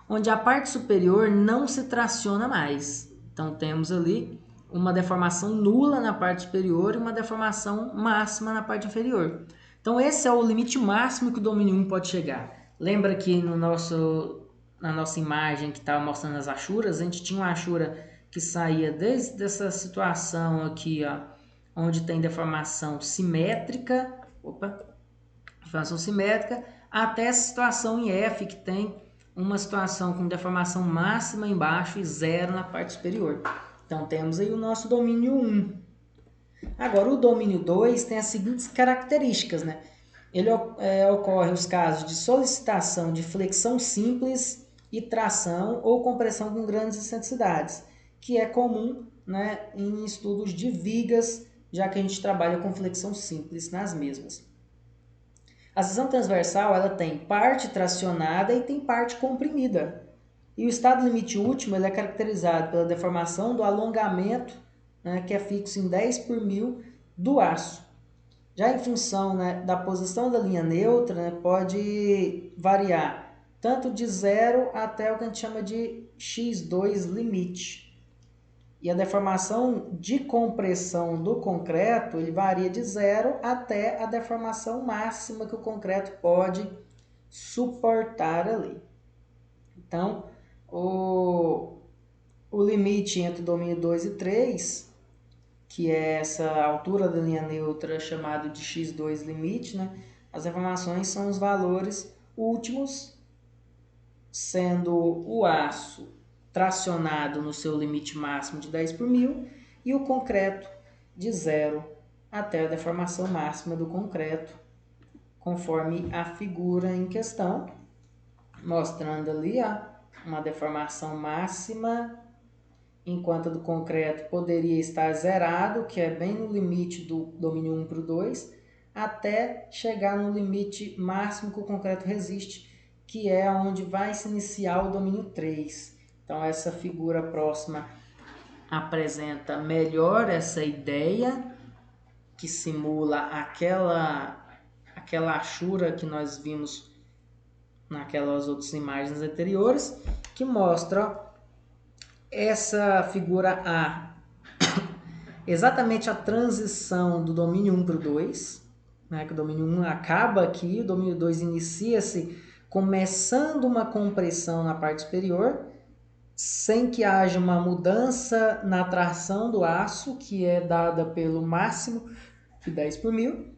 onde a parte superior não se traciona mais. Então temos ali uma deformação nula na parte superior e uma deformação máxima na parte inferior. Então esse é o limite máximo que o domínio 1 pode chegar. Lembra que na nossa imagem que estava mostrando as achuras, a gente tinha uma achura que saía desde essa situação aqui, ó, onde tem deformação simétrica, até essa situação em F, que tem uma situação com deformação máxima embaixo e 0 na parte superior. Então temos aí o nosso domínio 1. Agora o domínio 2 tem as seguintes características, né? Ele ocorre os casos de solicitação de flexão simples e tração ou compressão com grandes excentricidades, que é comum, né, em estudos de vigas, já que a gente trabalha com flexão simples nas mesmas. A seção transversal ela tem parte tracionada e tem parte comprimida. E o estado limite último ele é caracterizado pela deformação do alongamento, né, que é fixo em 10 por mil do aço. Já em função, né, da posição da linha neutra, né, pode variar tanto de 0 até o que a gente chama de x2 limite. E a deformação de compressão do concreto ele varia de 0 até a deformação máxima que o concreto pode suportar ali. Então, o limite entre o domínio 2 e 3, que é essa altura da linha neutra chamado de x2 limite, né? As deformações são os valores últimos, sendo o aço tracionado no seu limite máximo de 10 por mil e o concreto de 0 até a deformação máxima do concreto, conforme a figura em questão, mostrando ali uma deformação máxima, enquanto a do concreto poderia estar zerado, que é bem no limite do domínio 1 para o 2, até chegar no limite máximo que o concreto resiste, que é onde vai se iniciar o domínio 3. Então essa figura próxima apresenta melhor essa ideia, que simula aquela aquela achura que nós vimos naquelas outras imagens anteriores, que mostra essa figura A, exatamente a transição do domínio 1 para o 2, né, que o domínio 1 acaba aqui, o domínio 2 inicia-se começando uma compressão na parte superior, sem que haja uma mudança na tração do aço, que é dada pelo máximo de 10 por mil,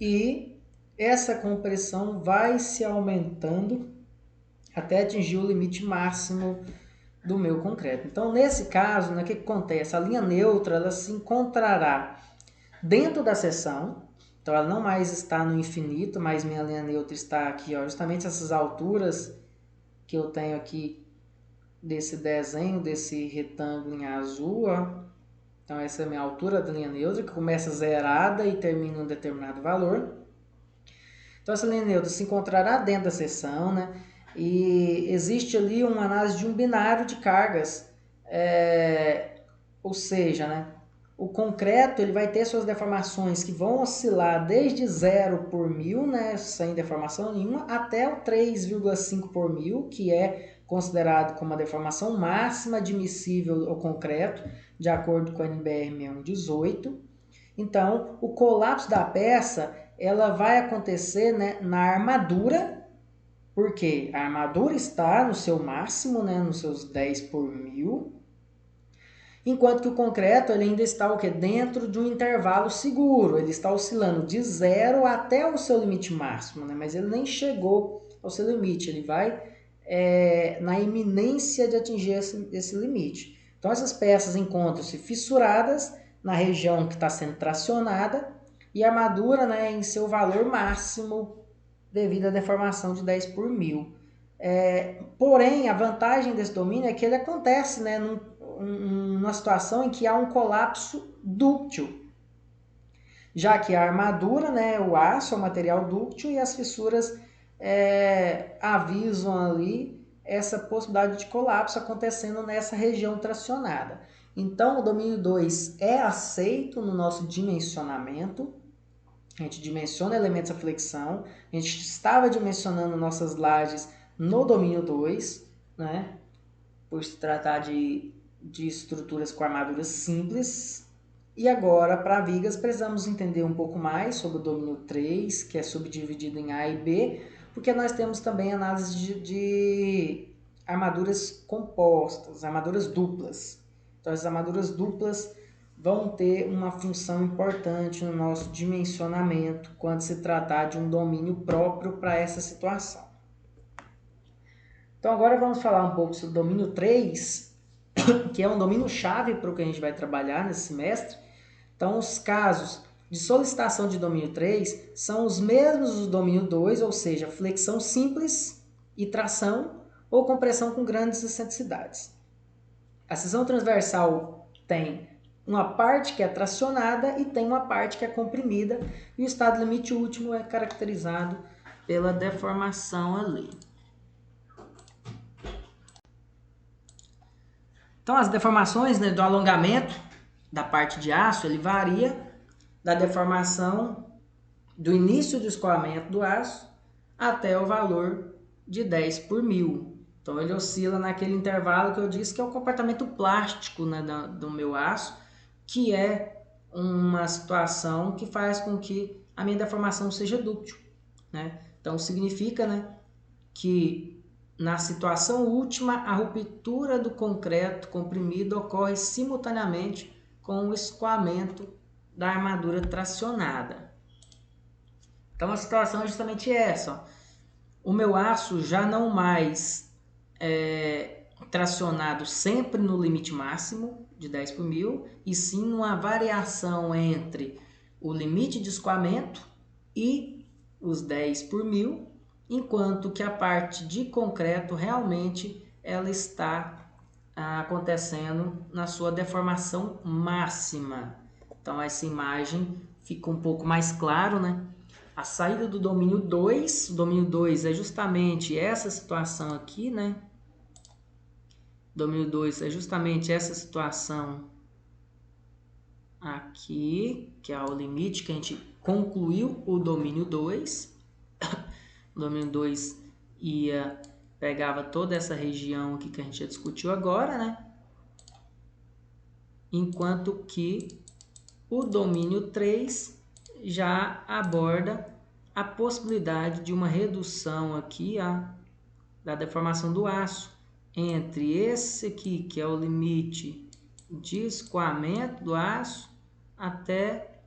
e essa compressão vai se aumentando até atingir o limite máximo do meu concreto. Então, nesse caso, né, o que acontece? A linha neutra ela se encontrará dentro da seção, então ela não mais está no infinito, mas minha linha neutra está aqui, ó, justamente essas alturas que eu tenho aqui desse desenho, desse retângulo em azul, ó. Então essa é a minha altura da linha neutra, que começa zerada e termina em um determinado valor. Então essa linha neutra se encontrará dentro da seção, né? E existe ali uma análise de um binário de cargas, ou seja, né, o concreto ele vai ter suas deformações que vão oscilar desde 0 por mil, né, sem deformação nenhuma, até o 3,5 por mil, que é considerado como a deformação máxima admissível ao concreto, de acordo com a NBR 6118. Então, o colapso da peça ela vai acontecer, né, na armadura, porque a armadura está no seu máximo, né, nos seus 10 por mil, enquanto que o concreto ele ainda está o quê? Dentro de um intervalo seguro, ele está oscilando de 0 até o seu limite máximo, né, mas ele nem chegou ao seu limite, ele vai na iminência de atingir esse limite. Então essas peças encontram-se fissuradas na região que está sendo tracionada e a armadura, né, em seu valor máximo devido à deformação de 10 por mil. Porém, a vantagem desse domínio é que ele acontece, né, numa situação em que há um colapso dúctil, já que a armadura, né, o aço é um material dúctil e as fissuras avisam ali essa possibilidade de colapso acontecendo nessa região tracionada. Então, o domínio 2 é aceito no nosso dimensionamento. A gente dimensiona elementos à flexão. A gente estava dimensionando nossas lajes no domínio 2, né? Por se tratar de estruturas com armaduras simples. E agora, para vigas, precisamos entender um pouco mais sobre o domínio 3, que é subdividido em A e B, porque nós temos também análise de armaduras compostas, armaduras duplas. Então, as armaduras duplas vão ter uma função importante no nosso dimensionamento quando se tratar de um domínio próprio para essa situação. Então, agora vamos falar um pouco sobre o domínio 3, que é um domínio-chave para o que a gente vai trabalhar nesse semestre. Então, os casos de solicitação de domínio 3 são os mesmos do domínio 2, ou seja, flexão simples e tração ou compressão com grandes excentricidades. A seção transversal tem uma parte que é tracionada e tem uma parte que é comprimida, e o estado limite último é caracterizado pela deformação ali. Então, as deformações, né, do alongamento da parte de aço, ele varia da deformação do início do escoamento do aço até o valor de 10 por mil. Então, ele oscila naquele intervalo que eu disse que é o comportamento plástico, né, do meu aço, que é uma situação que faz com que a minha deformação seja dúctil, né? Então, significa, né, que na situação última, a ruptura do concreto comprimido ocorre simultaneamente com o escoamento da armadura tracionada. Então, a situação é justamente essa. Ó. O meu aço já não mais tracionado sempre no limite máximo de 10 por mil, e sim uma variação entre o limite de escoamento e os 10 por mil, enquanto que a parte de concreto realmente ela está acontecendo na sua deformação máxima. Então essa imagem fica um pouco mais claro, né? A saída do domínio 2, o domínio 2 é justamente essa situação aqui, né? O domínio 2 é justamente essa situação aqui, que é o limite que a gente concluiu o domínio 2. O domínio 2 pegava toda essa região aqui que a gente já discutiu agora, né? Enquanto que o domínio 3 já aborda a possibilidade de uma redução aqui da deformação do aço entre esse aqui, que é o limite de escoamento do aço, até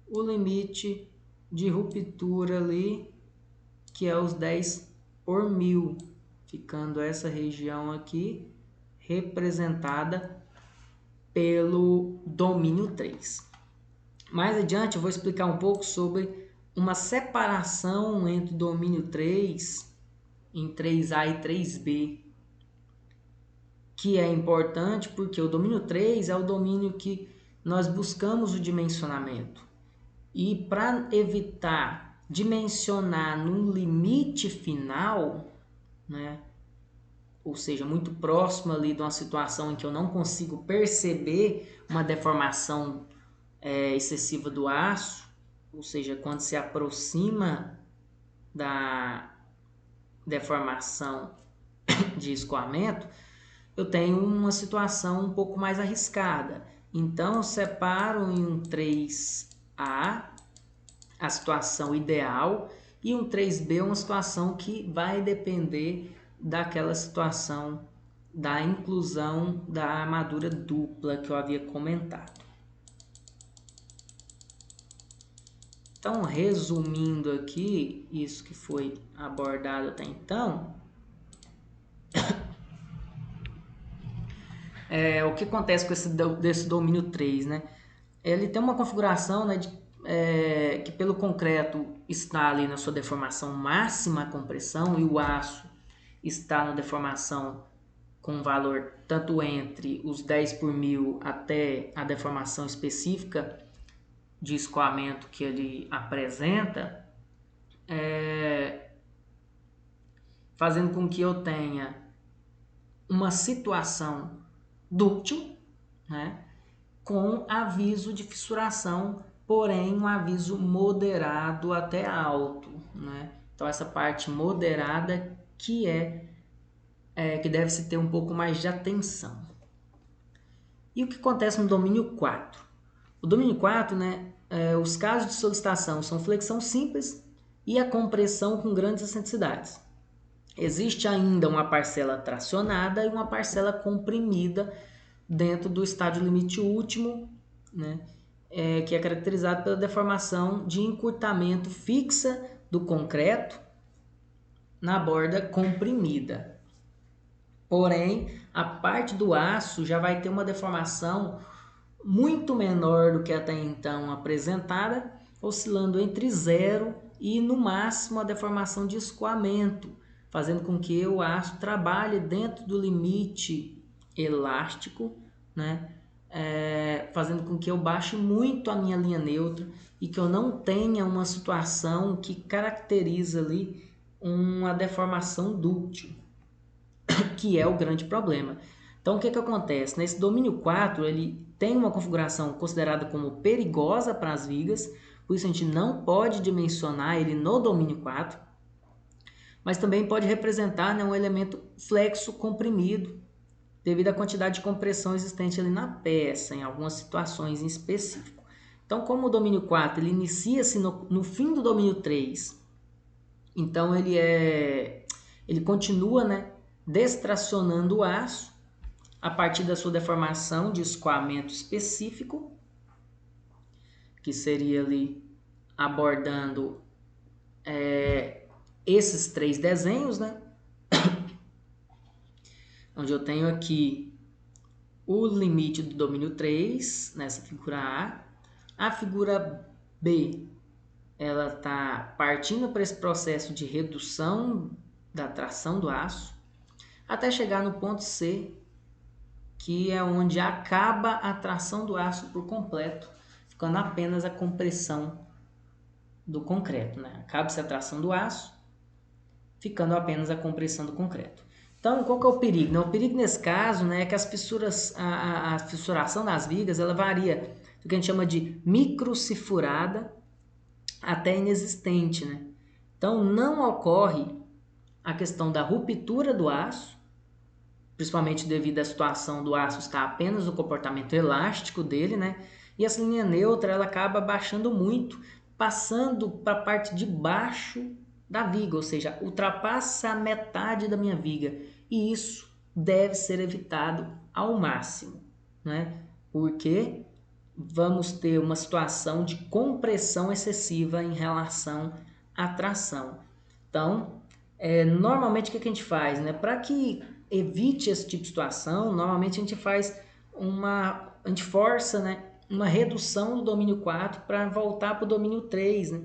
o limite de ruptura ali, que é os 10/1000, ficando essa região aqui representada pelo domínio 3. Mais adiante eu vou explicar um pouco sobre uma separação entre o domínio 3 em 3A e 3B, que é importante porque o domínio 3 é o domínio que nós buscamos o dimensionamento. E para evitar dimensionar num limite final, né, ou seja, muito próximo ali de uma situação em que eu não consigo perceber uma deformação excessiva do aço, ou seja, quando se aproxima da deformação de escoamento, eu tenho uma situação um pouco mais arriscada. Então, eu separo em um 3A a situação ideal e um 3B uma situação que vai depender daquela situação da inclusão da armadura dupla que eu havia comentado. Então, resumindo aqui isso que foi abordado até então, o que acontece com desse domínio 3, né? Ele tem uma configuração, né, que pelo concreto está ali na sua deformação máxima compressão e o aço está na deformação com valor tanto entre os 10/1000 até a deformação específica de escoamento que ele apresenta, fazendo com que eu tenha uma situação dúctil, né, com aviso de fissuração, porém um aviso moderado até alto, né? Então essa parte moderada que que deve se ter um pouco mais de atenção. E o que acontece no domínio 4? O domínio 4, né, os casos de solicitação são flexão simples e a compressão com grandes excentricidades. Existe ainda uma parcela tracionada e uma parcela comprimida dentro do estádio limite último, né, que é caracterizado pela deformação de encurtamento fixa do concreto na borda comprimida. Porém, a parte do aço já vai ter uma deformação muito menor do que até então apresentada, oscilando entre 0 e no máximo a deformação de escoamento, fazendo com que o aço trabalhe dentro do limite elástico, né? Fazendo com que eu baixe muito a minha linha neutra e que eu não tenha uma situação que caracteriza ali uma deformação dúctil, que é o grande problema. Então, o que acontece? Nesse domínio 4, ele tem uma configuração considerada como perigosa para as vigas, por isso a gente não pode dimensionar ele no domínio 4, mas também pode representar, né, um elemento flexo comprimido, devido à quantidade de compressão existente ali na peça, em algumas situações em específico. Então, como o domínio 4 ele inicia-se no fim do domínio 3, então ele continua, né, destracionando o aço a partir da sua deformação de escoamento específico, que seria ali abordando esses 3 desenhos, né? Onde eu tenho aqui o limite do domínio 3, nessa figura A. A figura B, ela está partindo para esse processo de redução da tração do aço, até chegar no ponto C, que é onde acaba a tração do aço por completo, ficando apenas a compressão do concreto, né? Acaba-se a tração do aço, ficando apenas a compressão do concreto. Então, qual que é o perigo? O perigo nesse caso, né, é que as fissuras, a fissuração das vigas ela varia o que a gente chama de microcifurada até inexistente, né? Então, não ocorre a questão da ruptura do aço, principalmente devido à situação do aço estar apenas no comportamento elástico dele, né? E essa linha neutra ela acaba baixando muito, passando para a parte de baixo da viga, ou seja, ultrapassa a metade da minha viga. E isso deve ser evitado ao máximo, né? Porque vamos ter uma situação de compressão excessiva em relação à tração. Então, normalmente o que a gente faz, né? Para que evite esse tipo de situação, normalmente a gente faz a gente força, né, uma redução do domínio 4 para voltar para o domínio 3, né,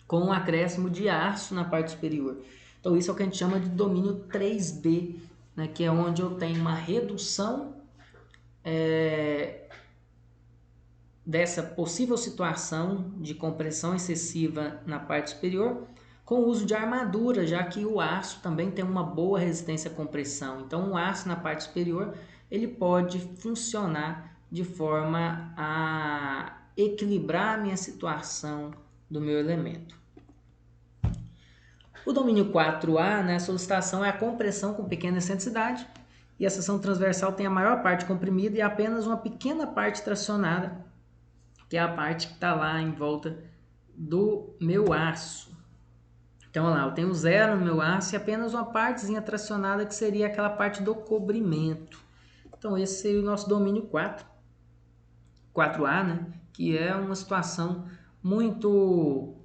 com um acréscimo de aço na parte superior. Então isso é o que a gente chama de domínio 3B, né, que é onde eu tenho uma redução dessa possível situação de compressão excessiva na parte superior, com o uso de armadura, já que o aço também tem uma boa resistência à compressão. Então, o aço na parte superior ele pode funcionar de forma a equilibrar a minha situação do meu elemento. O domínio 4A, né, a solicitação é a compressão com pequena excentricidade e a seção transversal tem a maior parte comprimida e apenas uma pequena parte tracionada, que é a parte que está lá em volta do meu aço. Então, olha lá, eu tenho zero no meu aço e apenas uma partezinha tracionada que seria aquela parte do cobrimento. Então, esse seria o nosso domínio 4A, né? Que é uma situação muito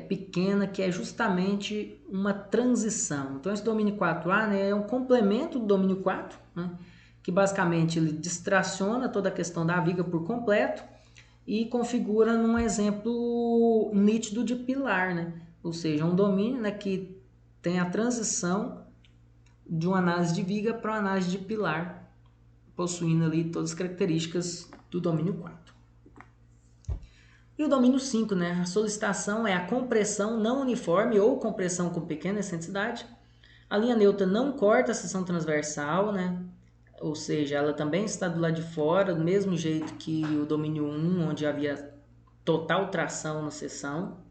pequena, que é justamente uma transição. Então, esse domínio 4A, né, é um complemento do domínio 4, né? Que basicamente ele distraciona toda a questão da viga por completo e configura num exemplo nítido de pilar, né? Ou seja, um domínio, né, que tem a transição de uma análise de viga para uma análise de pilar, possuindo ali todas as características do domínio 4. E o domínio 5, né? A solicitação é a compressão não uniforme ou compressão com pequena excentricidade. A linha neutra não corta a seção transversal, né? Ou seja, ela também está do lado de fora, do mesmo jeito que o domínio 1, onde havia total tração na seção.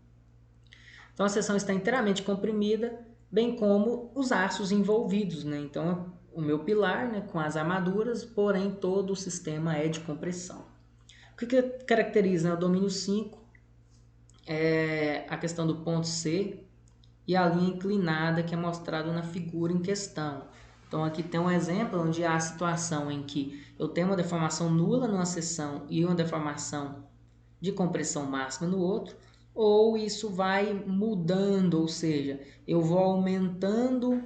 Então a seção está inteiramente comprimida, bem como os aços envolvidos, né? Então o meu pilar, né, com as armaduras, porém todo o sistema é de compressão. O que caracteriza, né, o domínio 5 é a questão do ponto C e a linha inclinada que é mostrado na figura em questão. Então aqui tem um exemplo onde há a situação em que eu tenho uma deformação nula numa seção e uma deformação de compressão máxima no outro, ou isso vai mudando, ou seja, eu vou aumentando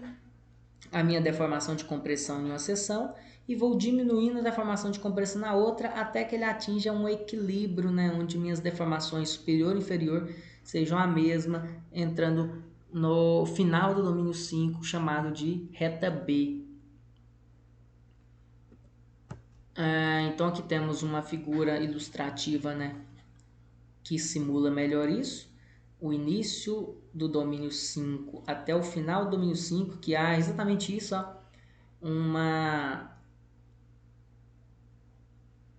a minha deformação de compressão em uma seção e vou diminuindo a deformação de compressão na outra até que ele atinja um equilíbrio, né, onde minhas deformações superior e inferior sejam a mesma, entrando no final do domínio 5, chamado de reta B. Então aqui temos uma figura ilustrativa, né, que simula melhor isso. O início do domínio 5 até o final do domínio 5, que há exatamente isso, ó,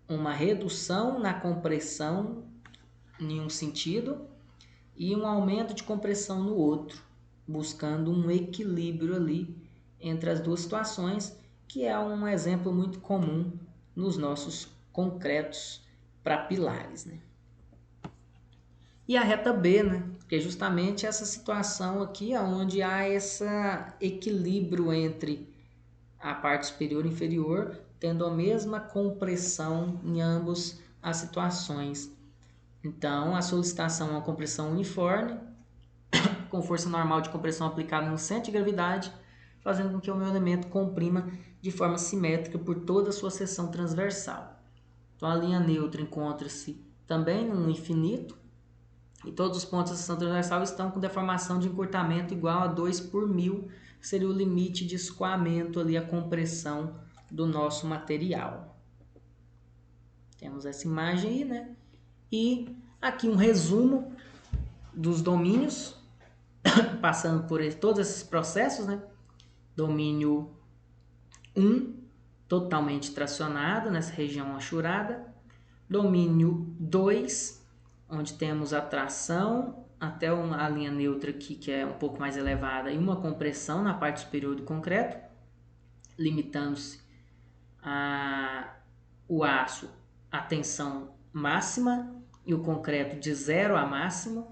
uma redução na compressão em um sentido e um aumento de compressão no outro, buscando um equilíbrio ali entre as duas situações, que é um exemplo muito comum nos nossos concretos para pilares, né? E a reta B, né? Que é justamente essa situação aqui onde há esse equilíbrio entre a parte superior e inferior, tendo a mesma compressão em ambas as situações. Então, a solicitação é uma compressão uniforme, com força normal de compressão aplicada no centro de gravidade, fazendo com que o meu elemento comprima de forma simétrica por toda a sua seção transversal. Então, a linha neutra encontra-se também no infinito, e todos os pontos da seção transversal estão com deformação de encurtamento igual a 2 por 1000, que seria o limite de escoamento ali, a compressão do nosso material. Temos essa imagem aí, né? E aqui um resumo dos domínios, passando por todos esses processos, né? Domínio 1, totalmente tracionado nessa região achurada. Domínio 2, onde temos a tração até a linha neutra aqui, que é um pouco mais elevada, e uma compressão na parte superior do concreto, limitando-se o aço à tensão máxima e o concreto de 0 a máximo.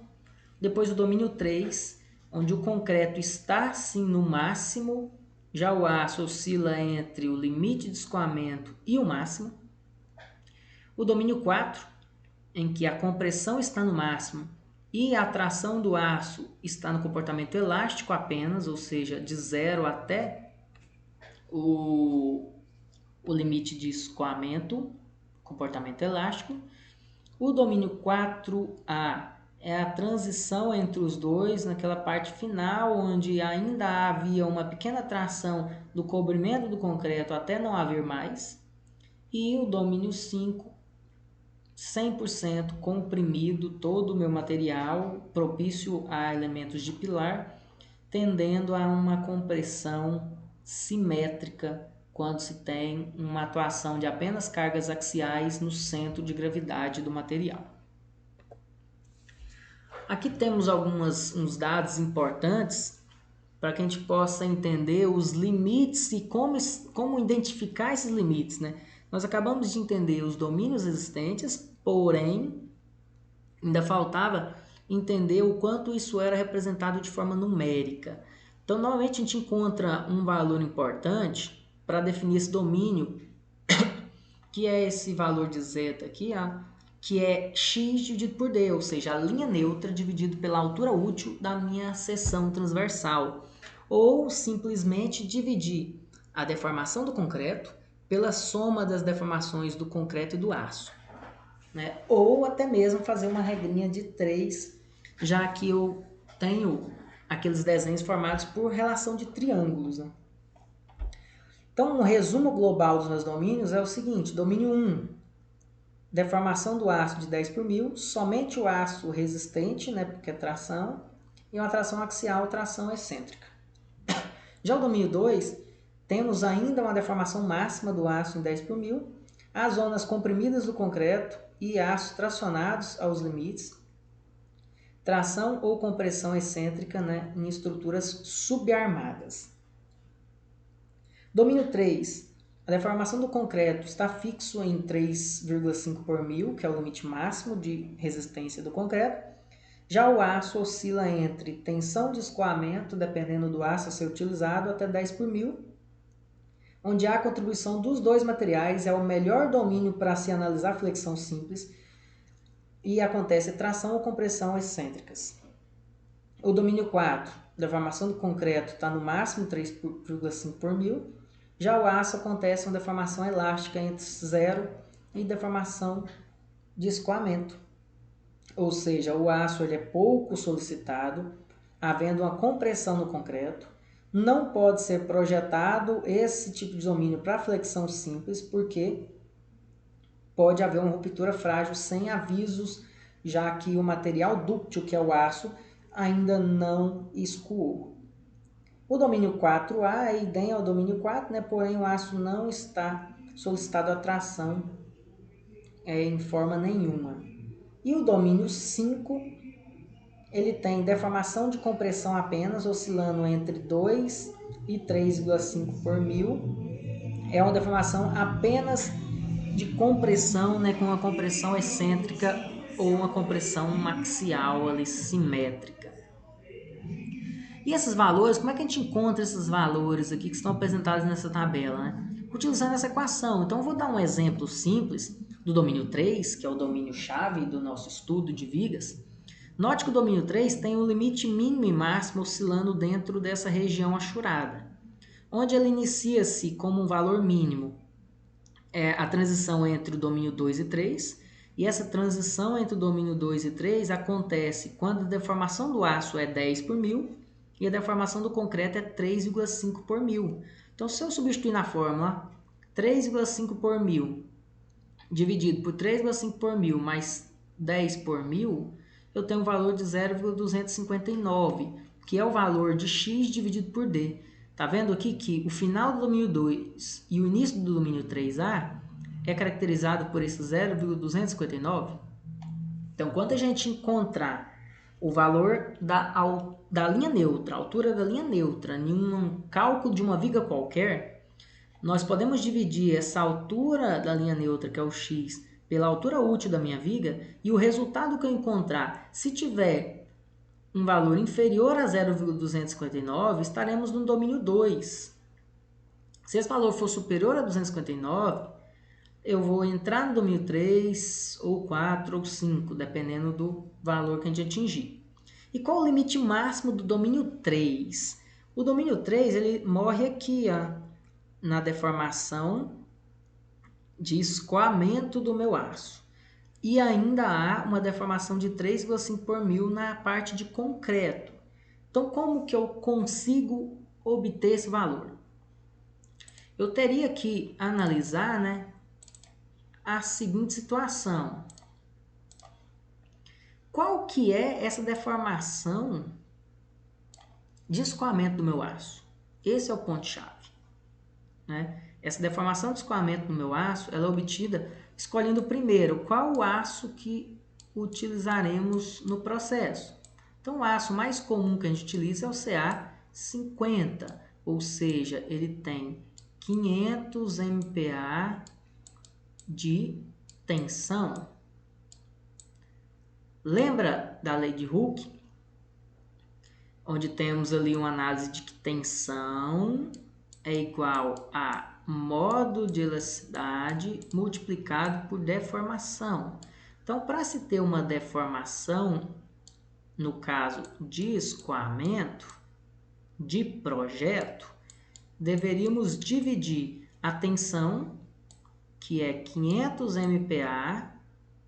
Depois o domínio 3, onde o concreto está sim no máximo, já o aço oscila entre o limite de escoamento e o máximo. O domínio 4, em que a compressão está no máximo e a tração do aço está no comportamento elástico apenas, ou seja, de 0 até o limite de escoamento, comportamento elástico. O domínio 4A é a transição entre os dois, naquela parte final, onde ainda havia uma pequena tração do cobrimento do concreto até não haver mais. E o domínio 5, 100% comprimido todo o meu material, propício a elementos de pilar, tendendo a uma compressão simétrica quando se tem uma atuação de apenas cargas axiais no centro de gravidade do material. Aqui temos uns dados importantes para que a gente possa entender os limites e como identificar esses limites, né? Nós acabamos de entender os domínios existentes, porém, ainda faltava entender o quanto isso era representado de forma numérica. Então, normalmente a gente encontra um valor importante para definir esse domínio, que é esse valor de zeta aqui, que é x dividido por d, ou seja, a linha neutra dividido pela altura útil da minha seção transversal. Ou simplesmente dividir a deformação do concreto pela soma das deformações do concreto e do aço, né? Ou até mesmo fazer uma regrinha de 3, já que eu tenho aqueles desenhos formados por relação de triângulos, né? Então, um resumo global dos meus domínios é o seguinte: domínio 1, deformação do aço de 10 por mil, somente o aço resistente, né, porque é tração, e uma tração axial, tração excêntrica. Já o domínio 2, temos ainda uma deformação máxima do aço em 10 por mil, as zonas comprimidas do concreto e aços tracionados aos limites, tração ou compressão excêntrica, né, em estruturas subarmadas. Domínio 3, a deformação do concreto está fixo em 3,5 por mil, que é o limite máximo de resistência do concreto. Já o aço oscila entre tensão de escoamento, dependendo do aço a ser utilizado, até 10 por mil, onde a contribuição dos dois materiais é o melhor domínio para se analisar flexão simples e acontece tração ou compressão excêntricas. O domínio 4, deformação do concreto está no máximo 3,5 por mil, já o aço acontece uma deformação elástica entre 0 e deformação de escoamento. Ou seja, o aço ele é pouco solicitado, havendo uma compressão no concreto. Não pode ser projetado esse tipo de domínio para flexão simples, porque pode haver uma ruptura frágil sem avisos, já que o material dúctil, que é o aço, ainda não escoou. O domínio 4A é idem ao domínio 4, né? Porém o aço não está solicitado a tração em forma nenhuma. E o domínio 5, ele tem deformação de compressão apenas, oscilando entre 2 e 3,5 por mil. É uma deformação apenas de compressão, né, com uma compressão excêntrica ou uma compressão axial ali, simétrica. E esses valores, como é que a gente encontra esses valores aqui que estão apresentados nessa tabela, né? Utilizando essa equação. Então, eu vou dar um exemplo simples do domínio 3, que é o domínio-chave do nosso estudo de vigas. Note que o domínio 3 tem um limite mínimo e máximo oscilando dentro dessa região achurada, onde ele inicia-se como um valor mínimo. É a transição entre o domínio 2 e 3, e essa transição entre o domínio 2 e 3 acontece quando a deformação do aço é 10 por mil, e a deformação do concreto é 3,5 por mil. Então, se eu substituir na fórmula 3,5 por mil dividido por 3,5 por mil mais 10 por mil, eu tenho um valor de 0,259, que é o valor de x dividido por d. Tá vendo aqui que o final do domínio 2 e o início do domínio 3A é caracterizado por esse 0,259. Então, quando a gente encontrar o valor da linha neutra, a altura da linha neutra, em um cálculo de uma viga qualquer, nós podemos dividir essa altura da linha neutra, que é o x, pela altura útil da minha viga, e o resultado que eu encontrar, se tiver um valor inferior a 0,259, estaremos no domínio 2. Se esse valor for superior a 259, eu vou entrar no domínio 3, ou 4, ou 5, dependendo do valor que a gente atingir. E qual o limite máximo do domínio 3? O domínio 3 ele morre aqui, ó, na deformação de escoamento do meu aço. E ainda há uma deformação de 3,5 por mil na parte de concreto. Então, como que eu consigo obter esse valor? Eu teria que analisar, né, a seguinte situação. Qual que é essa deformação de escoamento do meu aço? Esse é o ponto-chave, né? Essa deformação de escoamento do meu aço, ela é obtida escolhendo primeiro qual o aço que utilizaremos no processo. Então, o aço mais comum que a gente utiliza é o CA50, ou seja, ele tem 500 MPa de tensão. Lembra da lei de Hooke? Onde temos ali uma análise de que tensão é igual a modo de elasticidade multiplicado por deformação. Então, para se ter uma deformação, no caso de escoamento, de projeto, deveríamos dividir a tensão, que é 500 MPa,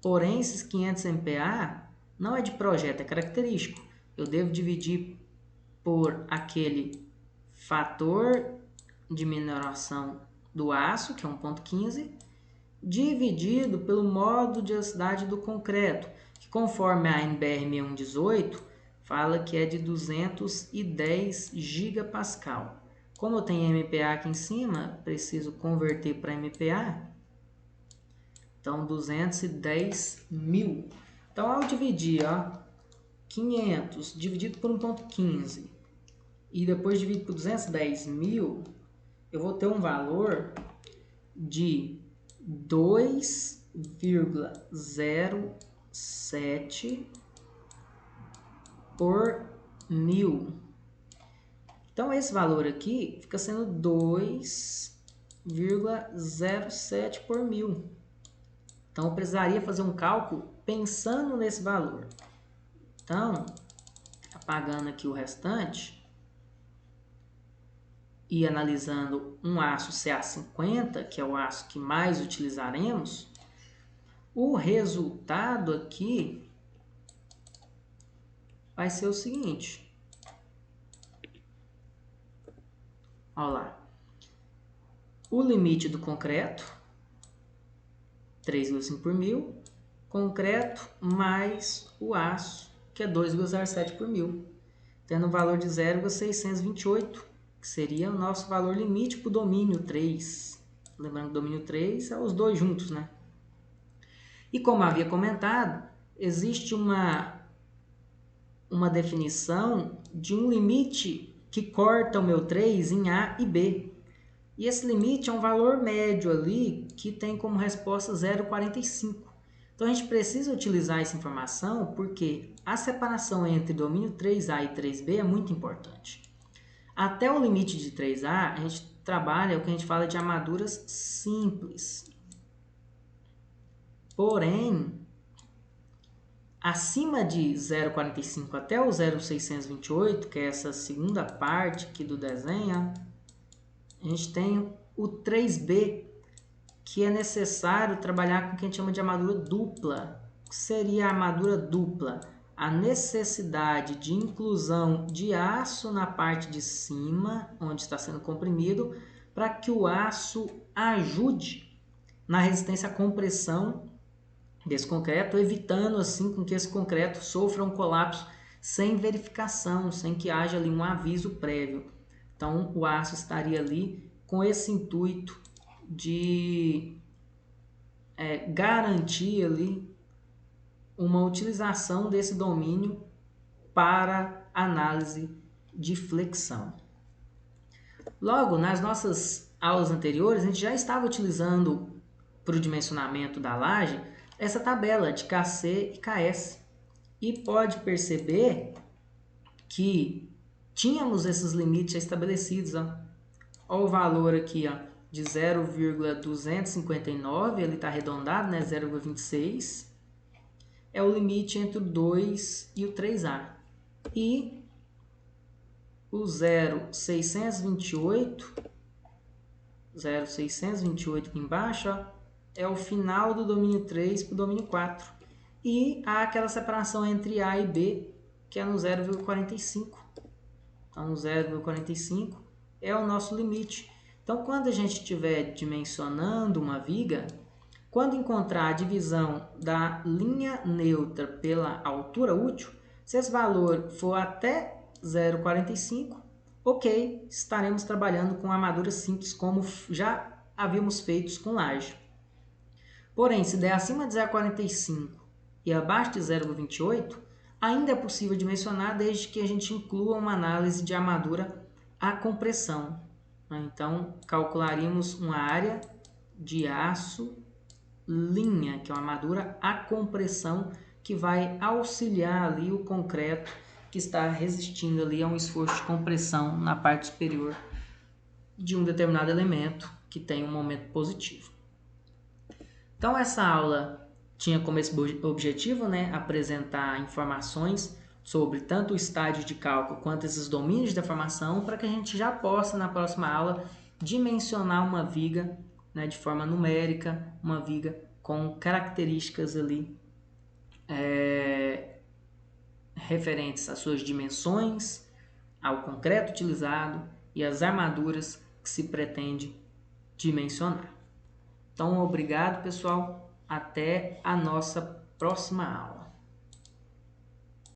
porém esses 500 MPa não é de projeto, é característico. Eu devo dividir por aquele fator de mineração do aço, que é 1,15, dividido pelo modo de elasticidade do concreto, que conforme a NBR 6118, fala que é de 210 gigapascal. Como eu tenho MPa aqui em cima, preciso converter para MPa, então 210 mil. Então, ao dividir 500 dividido por 1,15 e depois dividido por 210 mil, eu vou ter um valor de 2,07 por mil. Então, esse valor aqui fica sendo 2,07 por mil. Então, eu precisaria fazer um cálculo pensando nesse valor. Então, apagando aqui o restante e analisando um aço CA50, que é o aço que mais utilizaremos, o resultado aqui vai ser o seguinte. Olha lá. O limite do concreto, 3,5 por mil, concreto mais o aço, que é 2,07 por mil, tendo um valor de 0,628, que seria o nosso valor limite para o domínio 3. Lembrando que o domínio 3 é os dois juntos, né? E como havia comentado, existe uma definição de um limite que corta o meu 3 em A e B. E esse limite é um valor médio ali que tem como resposta 0,45. Então a gente precisa utilizar essa informação porque a separação entre domínio 3A e 3B é muito importante. Até o limite de 3A, a gente trabalha o que a gente fala de armaduras simples. Porém, acima de 0,45 até o 0,628, que é essa segunda parte aqui do desenho, a gente tem o 3B, que é necessário trabalhar com o que a gente chama de armadura dupla. O que seria a armadura dupla? A necessidade de inclusão de aço na parte de cima, onde está sendo comprimido, para que o aço ajude na resistência à compressão desse concreto, evitando assim com que esse concreto sofra um colapso sem verificação, sem que haja ali um aviso prévio. Então, o aço estaria ali com esse intuito de garantir ali uma utilização desse domínio para análise de flexão. Logo, nas nossas aulas anteriores, a gente já estava utilizando para o dimensionamento da laje essa tabela de KC e KS. E pode perceber que tínhamos esses limites estabelecidos. Olha o valor aqui, ó, de 0,259, ele está arredondado, né? 0,26. É o limite entre o 2 e o 3A. E o 0,628 aqui embaixo, ó, é o final do domínio 3 para o domínio 4. E há aquela separação entre A e B, que é no 0,45. Então, 0,45 é o nosso limite. Então, quando a gente estiver dimensionando uma viga, quando encontrar a divisão da linha neutra pela altura útil, se esse valor for até 0,45, ok, estaremos trabalhando com armadura simples, como já havíamos feito com laje. Porém, se der acima de 0,45 e abaixo de 0,28, ainda é possível dimensionar desde que a gente inclua uma análise de armadura à compressão. Então, calcularíamos uma área de aço linha, que é uma armadura à compressão, que vai auxiliar ali o concreto que está resistindo ali a um esforço de compressão na parte superior de um determinado elemento que tem um momento positivo. Então, essa aula tinha como esse objetivo, né, apresentar informações sobre tanto o estágio de cálculo quanto esses domínios da formação, para que a gente já possa, na próxima aula, dimensionar uma viga, né, de forma numérica, uma viga com características ali referentes às suas dimensões, ao concreto utilizado e às armaduras que se pretende dimensionar. Então, obrigado, pessoal. Até a nossa próxima aula.